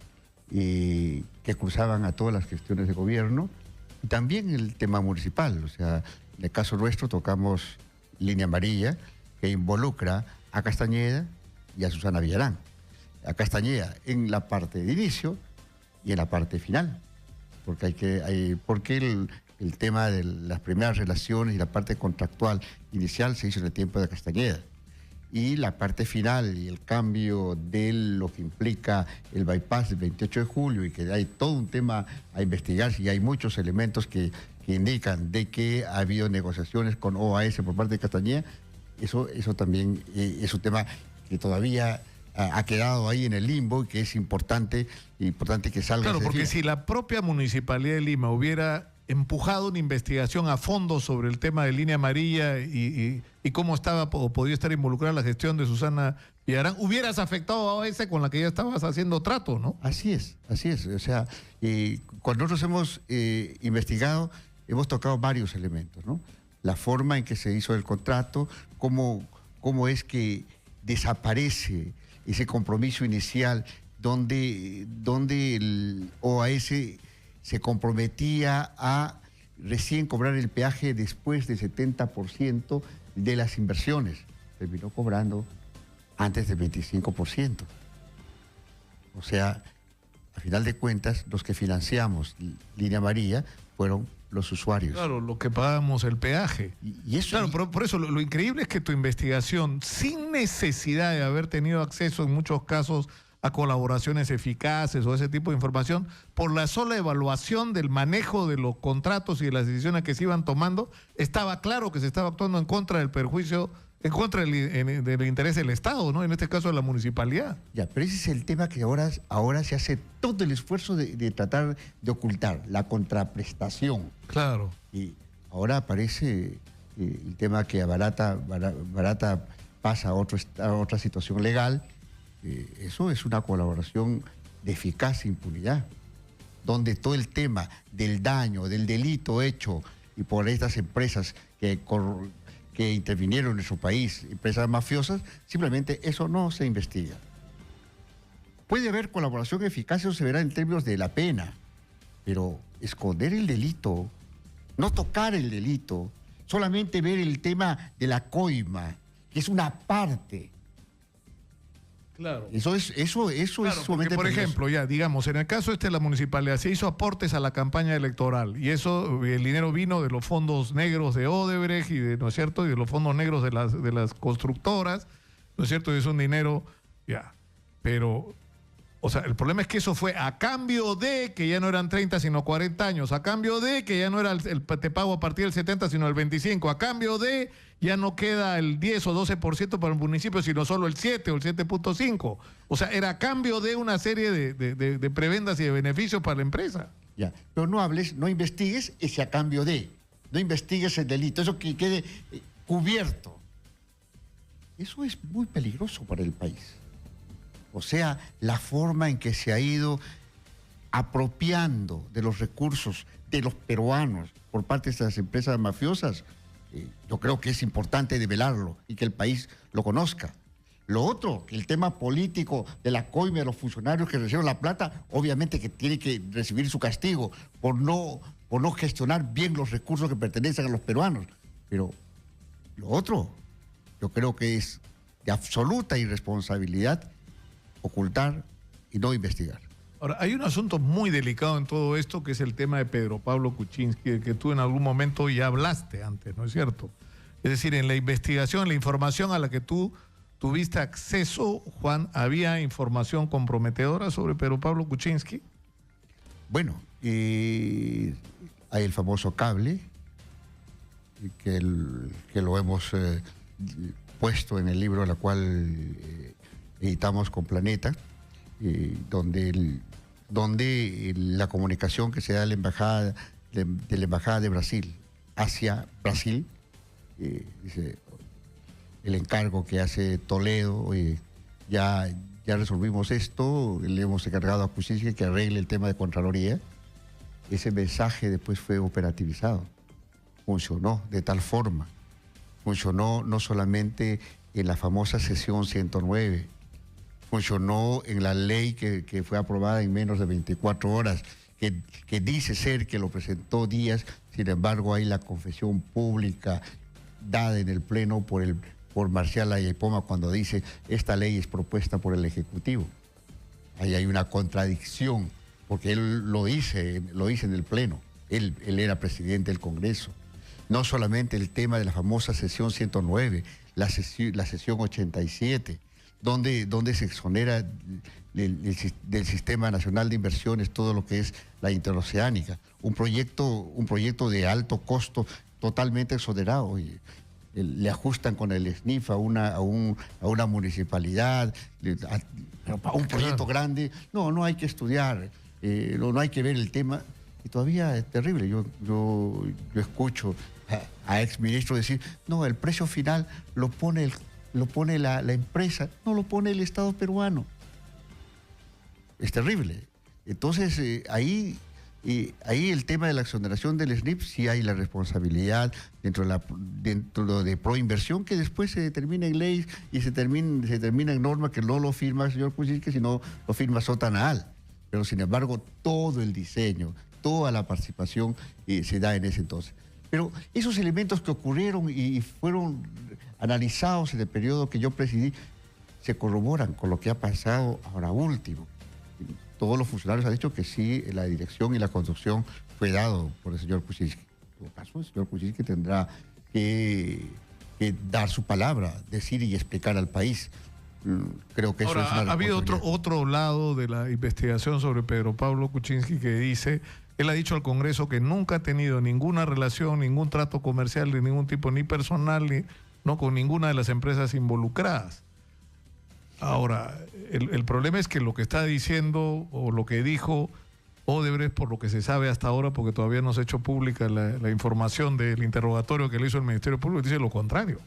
que cruzaban a todas las gestiones de gobierno, y también el tema municipal. O sea, en el caso nuestro tocamos Línea Amarilla, que involucra a Castañeda y a Susana Villarán. A Castañeda en la parte de inicio y en la parte final. Porque el tema de las primeras relaciones y la parte contractual inicial se hizo en el tiempo de Castañeda. Y la parte final y el cambio de lo que implica el bypass del 28 de julio, y que hay todo un tema a investigar, y hay muchos elementos que indican de que ha habido negociaciones con OAS por parte de Castañeda, eso también es un tema que todavía ha quedado ahí en el limbo y que es importante que salga. Claro, porque si la propia Municipalidad de Lima hubiera empujado una investigación a fondo sobre el tema de Línea Amarilla y cómo estaba o podía estar involucrada la gestión de Susana Villarán, hubieras afectado a OAS con la que ya estabas haciendo trato, ¿no? Así es. O sea, cuando nosotros hemos investigado, hemos tocado varios elementos, ¿no? La forma en que se hizo el contrato, cómo es que desaparece ese compromiso inicial donde el OAS se comprometía a recién cobrar el peaje después del 70% de las inversiones. Terminó cobrando antes del 25%. O sea, a final de cuentas, los que financiamos Línea Amarilla fueron los usuarios. Claro, lo que pagamos el peaje. Y eso, claro, por eso lo increíble es que tu investigación, sin necesidad de haber tenido acceso en muchos casos a colaboraciones eficaces o ese tipo de información, por la sola evaluación del manejo de los contratos y de las decisiones que se iban tomando, estaba claro que se estaba actuando en contra del perjuicio, en contra del interés del Estado, ¿no? En este caso de la municipalidad. Ya, pero ese es el tema que ahora se hace todo el esfuerzo de tratar de ocultar, la contraprestación. Claro. Y ahora aparece el tema que Barata pasa a otra situación legal. Eso es una colaboración de eficaz impunidad, donde todo el tema del daño, del delito hecho y por estas empresas que intervinieron en nuestro país, empresas mafiosas, simplemente eso no se investiga. Puede haber colaboración eficaz, eso se verá en términos de la pena, pero esconder el delito, no tocar el delito, solamente ver el tema de la coima, que es una parte. Claro. Eso es sumamente por peligroso. ejemplo, ya digamos, en el caso de la municipalidad se hizo aportes a la campaña electoral y eso, el dinero vino de los fondos negros de Odebrecht y ¿no es cierto? Y de los fondos negros de las constructoras, ¿no es cierto? Y es un dinero, ya, pero, o sea, el problema es que eso fue a cambio de que ya no eran 30 sino 40 años, a cambio de que ya no era te pago a partir del 70 sino el 25, a cambio de ya no queda el 10 o 12% para el municipio, sino solo el 7 o el 7.5. O sea, era a cambio de una serie de prebendas y de beneficios para la empresa. Ya, pero no investigues ese a cambio de, no investigues el delito, eso que quede cubierto. Eso es muy peligroso para el país. O sea, la forma en que se ha ido apropiando de los recursos de los peruanos por parte de estas empresas mafiosas, yo creo que es importante develarlo y que el país lo conozca. Lo otro, el tema político de la coima de los funcionarios que reciben la plata, obviamente que tiene que recibir su castigo por no gestionar bien los recursos que pertenecen a los peruanos. Pero lo otro, yo creo que es de absoluta irresponsabilidad ocultar y no investigar. Ahora, hay un asunto muy delicado en todo esto, que es el tema de Pedro Pablo Kuczynski, de que tú en algún momento ya hablaste antes, ¿no es cierto? Es decir, en la investigación, en la información a la que tú tuviste acceso, Juan, ¿había información comprometedora sobre Pedro Pablo Kuczynski? Bueno, hay el famoso cable, que lo hemos puesto en el libro, la cual editamos con Planeta, donde la comunicación que se da de la embajada de Brasil hacia Brasil, dice el encargo que hace Toledo, ya resolvimos esto, le hemos encargado a Kuczynski que arregle el tema de Contraloría. Ese mensaje después fue operativizado, funcionó de tal forma, funcionó no solamente en la famosa sesión 109, funcionó en la ley que fue aprobada en menos de 24 horas, que dice ser que lo presentó Díaz. Sin embargo, hay la confesión pública dada en el Pleno por Marcial Ayaypoma cuando dice esta ley es propuesta por el Ejecutivo. Ahí hay una contradicción, porque él lo dice en el Pleno. Él era presidente del Congreso. No solamente el tema de la famosa sesión 109, la sesión 87, donde se exonera del Sistema Nacional de Inversiones todo lo que es la interoceánica. Un proyecto de alto costo totalmente exonerado. Le ajustan con el SNIF a una municipalidad, a un proyecto grande. No hay que estudiar, no hay que ver el tema. Y todavía es terrible. Yo escucho a exministros decir, no, el precio final lo pone la empresa, no lo pone el Estado peruano. Es terrible. Entonces, ahí el tema de la exoneración del SNIP, sí hay la responsabilidad dentro de proinversión, que después se determina en ley y se termina en norma, que no lo firma el señor Kuczynski, sino lo firma Sotanal. Pero sin embargo, todo el diseño, toda la participación se da en ese entonces. Pero esos elementos que ocurrieron y fueron analizados en el periodo que yo presidí, se corroboran con lo que ha pasado ahora último. Todos los funcionarios han dicho que sí, la dirección y la construcción fue dado por el señor Kuczynski. En todo caso, el señor Kuczynski tendrá que dar su palabra, decir y explicar al país. Creo que eso es una ha habido otro lado de la investigación sobre Pedro Pablo Kuczynski que dice, él ha dicho al Congreso que nunca ha tenido ninguna relación, ningún trato comercial de ningún tipo, ni personal, no con ninguna de las empresas involucradas. Ahora, el problema es que lo que está diciendo o lo que dijo Odebrecht, por lo que se sabe hasta ahora, porque todavía no se ha hecho pública la información del interrogatorio que le hizo el Ministerio Público, dice lo contrario.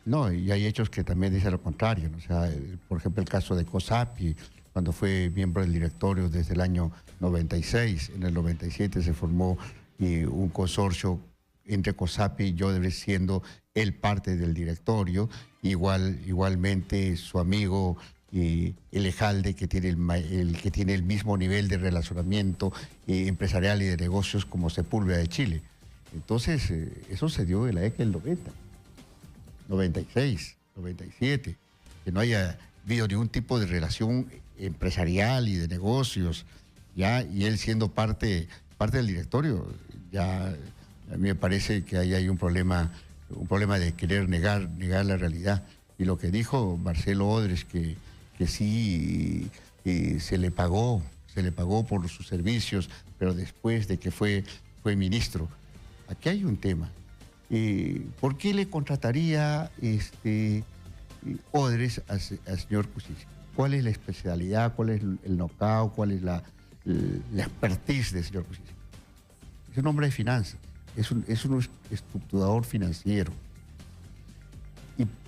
No, y hay hechos que también dicen lo contrario, ¿no? O sea, por ejemplo, el caso de COSAPI, cuando fue miembro del directorio desde el año 96, en el 97 se formó un consorcio entre COSAPI y Odebrecht, siendo él parte del directorio, igualmente su amigo Elejalde, que tiene el mismo nivel de relacionamiento empresarial y de negocios como Sepúlveda de Chile. Entonces, eso se dio en la década del 90, 96, 97, que no haya habido ningún tipo de relación empresarial y de negocios, ya, y él siendo parte del directorio, ya a mí me parece que ahí hay un problema de querer negar la realidad. Y lo que dijo Marcelo Odebrecht, que sí se le pagó por sus servicios, pero después de que fue ministro. Aquí hay un tema. ¿Por qué le contrataría Odebrecht al señor Kuczynski? ¿Cuál es la especialidad? ¿Cuál es el know-how? ¿Cuál es la expertise del señor Kuczynski? Es un hombre de finanzas, es un estructurador financiero.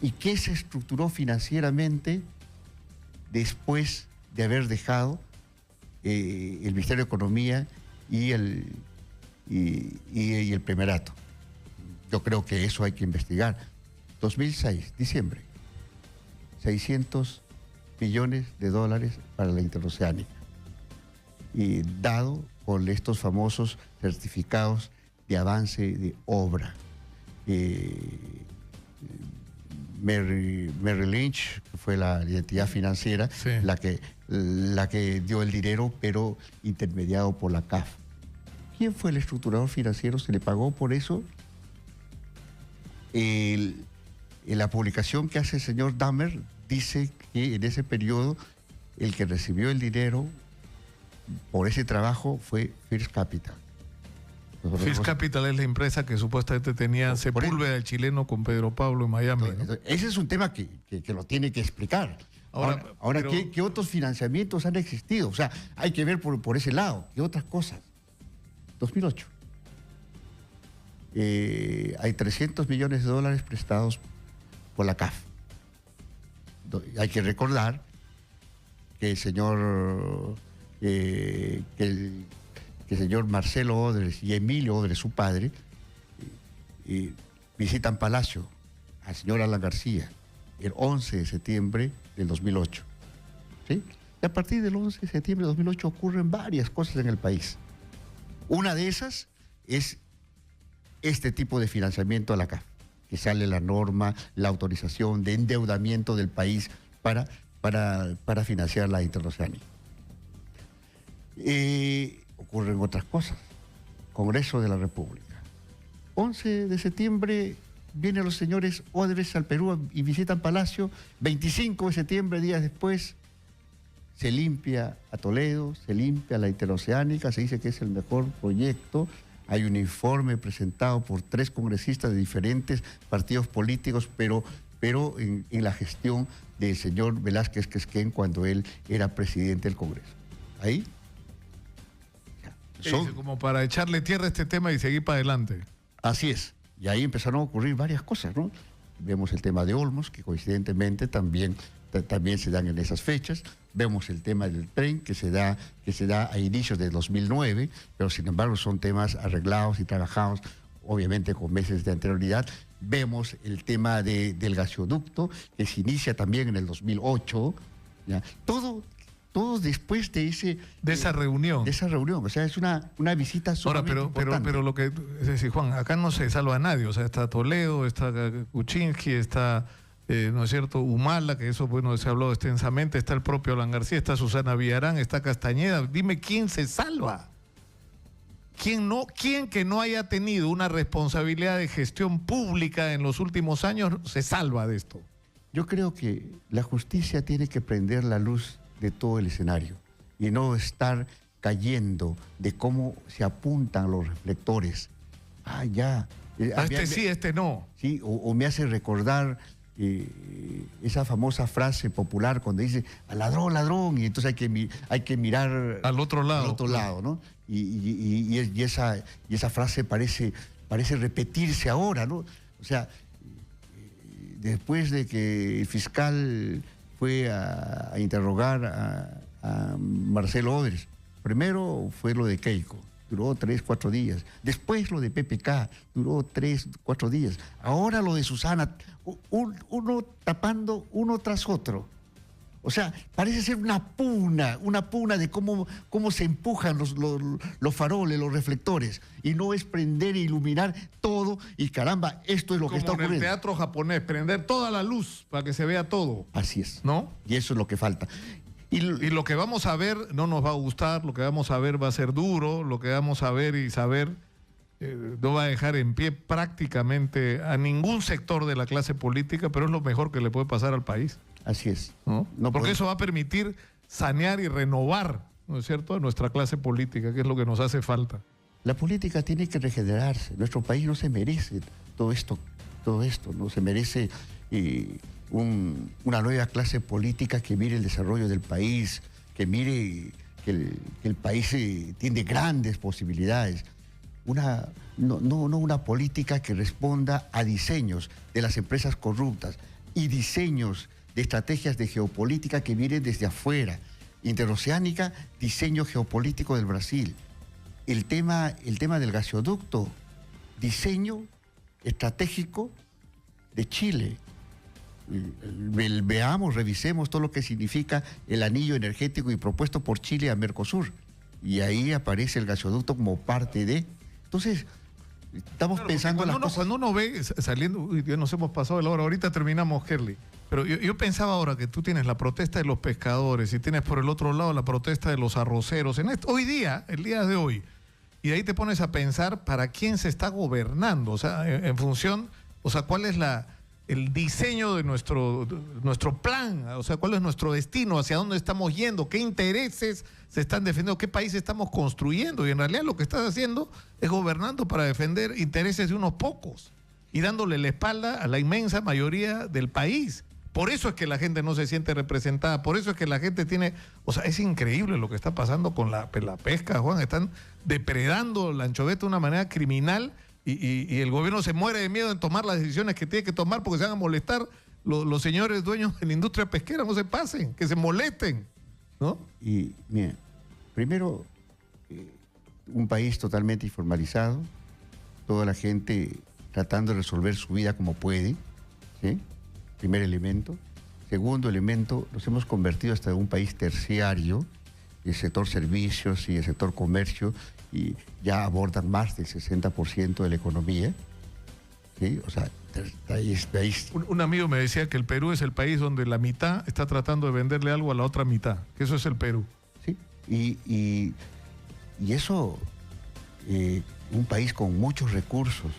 ¿Y qué se estructuró financieramente después de haber dejado el Ministerio de Economía y el Primerato? Yo creo que eso hay que investigar. 2006, diciembre, $600 millones para la interoceánica, y dado con estos famosos certificados de avance de obra. Merrill Lynch, que fue la entidad financiera, sí, la que dio el dinero, pero intermediado por la CAF. ¿Quién fue el estructurador financiero? ¿Se le pagó por eso? En la publicación que hace el señor Dahmer dice que en ese periodo el que recibió el dinero por ese trabajo fue First Capital. First Capital es la empresa que supuestamente tenía Sepúlveda, el chileno, con Pedro Pablo en Miami. Entonces, ese es un tema que lo tiene que explicar. Ahora pero... ¿qué otros financiamientos han existido? O sea, hay que ver por ese lado. ¿Qué otras cosas? 2008. Hay $300 millones prestados por la CAF. Hay que recordar que el señor Marcelo Odres y Emilio Odres, su padre, visitan Palacio al señor Alan García el 11 de septiembre del 2008. ¿Sí? Y a partir del 11 de septiembre del 2008 ocurren varias cosas en el país. Una de esas es este tipo de financiamiento a la CAF, que sale la norma, la autorización de endeudamiento del país para financiar la interoceánica. Ocurren otras cosas. Congreso de la República. 11 de septiembre vienen los señores Odres al Perú y visitan Palacio. 25 de septiembre, días después, se limpia a Toledo, se limpia la interoceánica, se dice que es el mejor proyecto. Hay un informe presentado por 3 congresistas de diferentes partidos políticos, pero en la gestión del señor Velázquez Quesquén cuando él era presidente del Congreso. Ahí. Como para echarle tierra a este tema y seguir para adelante. Así es. Y ahí empezaron a ocurrir varias cosas, ¿no? Vemos el tema de Olmos, que coincidentemente también se dan en esas fechas. Vemos el tema del tren, que se da a inicios de 2009, pero sin embargo son temas arreglados y trabajados, obviamente con meses de anterioridad. Vemos el tema del gasoducto, que se inicia también en el 2008. ¿Ya? Todo después de esa reunión. De esa reunión, o sea, es una visita sumamente importante. Pero lo que, es decir, Juan, acá no se salva a nadie, o sea, está Toledo, está Kuczynski, está, ¿no es cierto?, Humala, que eso, bueno, se habló extensamente, está el propio Alan García, está Susana Villarán, está Castañeda. Dime quién se salva. ¿Quién que no haya tenido una responsabilidad de gestión pública en los últimos años se salva de esto? Yo creo que la justicia tiene que prender la luz de todo el escenario y no estar cayendo de cómo se apuntan los reflectores. Este sí, este no. Sí, o me hace recordar esa famosa frase popular cuando dice ladrón, ladrón, y entonces hay que mirar al otro lado, ¿no? Y esa frase parece repetirse ahora, ¿no? O sea, después de que el fiscal fue a interrogar a Marcelo Odres, primero fue lo de Keiko, duró 3-4 días. Después lo de PPK, duró 3-4 días. Ahora lo de Susana, uno tapando uno tras otro. O sea, parece ser una pugna de cómo se empujan los faroles, los reflectores. Y no es prender e iluminar todo y caramba, esto es lo que está ocurriendo. Como en el teatro japonés, prender toda la luz para que se vea todo. Así es. ¿No? Y eso es lo que falta. Y lo que vamos a ver no nos va a gustar, lo que vamos a ver va a ser duro, lo que vamos a ver y saber no va a dejar en pie prácticamente a ningún sector de la clase política, pero es lo mejor que le puede pasar al país. Así es. Porque eso va a permitir sanear y renovar, ¿no es cierto?, a nuestra clase política, que es lo que nos hace falta. La política tiene que regenerarse. Nuestro país no se merece todo esto, no se merece una nueva clase política que mire el desarrollo del país, que mire que el país tiene grandes posibilidades. no una política que responda a diseños de las empresas corruptas y diseños de estrategias de geopolítica que vienen desde afuera. Interoceánica, diseño geopolítico del Brasil. El tema del gasoducto, diseño estratégico de Chile. Veamos, revisemos todo lo que significa el anillo energético y propuesto por Chile a Mercosur. Y ahí aparece el gasoducto como parte de... Entonces, estamos pensando... Cuando uno ve saliendo... Uy, ya nos hemos pasado de la hora. Ahorita terminamos, Kerly. Pero yo pensaba ahora que tú tienes la protesta de los pescadores y tienes por el otro lado la protesta de los arroceros. Hoy día, el día de hoy. Y de ahí te pones a pensar para quién se está gobernando. O sea, en función... O sea, ¿cuál es el diseño de nuestro plan? O sea, ¿cuál es nuestro destino? ¿Hacia dónde estamos yendo? ¿Qué intereses se están defendiendo? ¿Qué país estamos construyendo? Y en realidad lo que estás haciendo es gobernando para defender intereses de unos pocos y dándole la espalda a la inmensa mayoría del país. Por eso es que la gente no se siente representada, por eso es que la gente tiene... O sea, es increíble lo que está pasando con la pesca, Juan. Están depredando la anchoveta de una manera criminal y el gobierno se muere de miedo en tomar las decisiones que tiene que tomar porque se van a molestar los señores dueños de la industria pesquera. No se pasen, que se molesten, ¿no? Y, mira, primero, un país totalmente informalizado, toda la gente tratando de resolver su vida como puede, ¿sí? Primer elemento. Segundo elemento, nos hemos convertido hasta en un país terciario, el sector servicios y el sector comercio, y ya abordan más del 60% de la economía. ¿Sí? O sea, país. Un amigo me decía que el Perú es el país donde la mitad está tratando de venderle algo a la otra mitad, que eso es el Perú. Sí, y eso, un país con muchos recursos,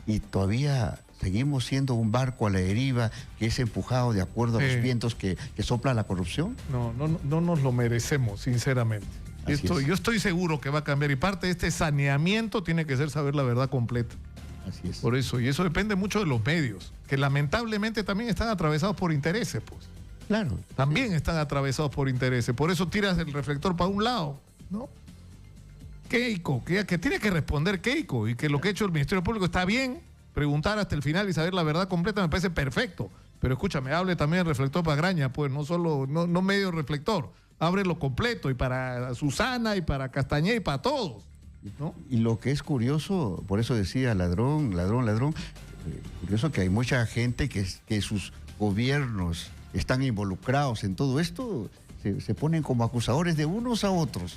y todavía seguimos siendo un barco a la deriva que es empujado de acuerdo a los vientos que sopla la corrupción. No nos lo merecemos, sinceramente. Yo estoy seguro que va a cambiar, y parte de este saneamiento tiene que ser saber la verdad completa. Así es. Por eso, y eso depende mucho de los medios, que lamentablemente también están atravesados por intereses, pues. Claro. También están atravesados por intereses, por eso tiras el reflector para un lado, ¿no? Keiko, que tiene que responder Keiko, y que lo que ha hecho el Ministerio Público está bien, preguntar hasta el final y saber la verdad completa me parece perfecto. Pero escúchame, hable también el reflector para Graña, pues, no medio reflector. Ábrelo completo, y para Susana, y para Castañeda, y para todos, ¿no? Y lo que es curioso, por eso decía ladrón, curioso que hay mucha gente que sus gobiernos están involucrados en todo esto, se ponen como acusadores de unos a otros.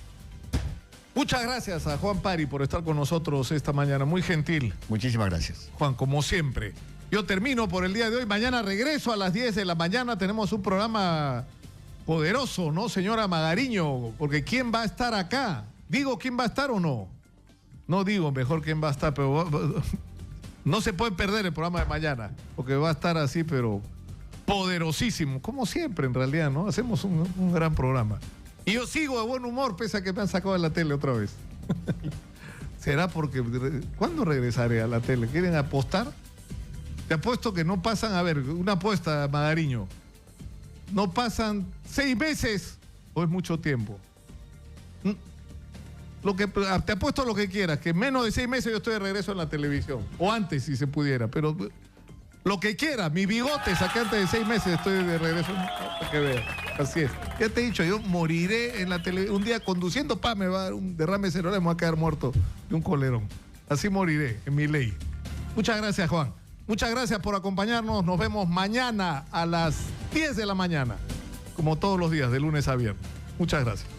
Muchas gracias a Juan Pari por estar con nosotros esta mañana, muy gentil. Muchísimas gracias. Juan, como siempre. Yo termino por el día de hoy, mañana regreso a las 10 de la mañana, tenemos un programa poderoso, ¿no, señora Magariño? Porque ¿quién va a estar acá? ¿Digo quién va a estar o no? No digo mejor quién va a estar, pero no se puede perder el programa de mañana, porque va a estar así, pero poderosísimo, como siempre en realidad, ¿no? Hacemos un gran programa. Y yo sigo de buen humor, pese a que me han sacado de la tele otra vez. ¿Será porque... ¿Cuándo regresaré a la tele? ¿Quieren apostar? Te apuesto que no pasan... A ver, una apuesta, Magariño. ¿No pasan 6 meses o es mucho tiempo? Te apuesto lo que quieras, que en menos de 6 meses yo estoy de regreso en la televisión. O antes, si se pudiera, pero... Lo que quiera, mi bigote, saqué antes de 6 meses, estoy de regreso, para que vean. Así es. Ya te he dicho, yo moriré en la tele. Un día conduciendo, me va a dar un derrame cerebral y me voy a quedar muerto de un colerón. Así moriré, en mi ley. Muchas gracias, Juan. Muchas gracias por acompañarnos. Nos vemos mañana a las 10 de la mañana, como todos los días, de lunes a viernes. Muchas gracias.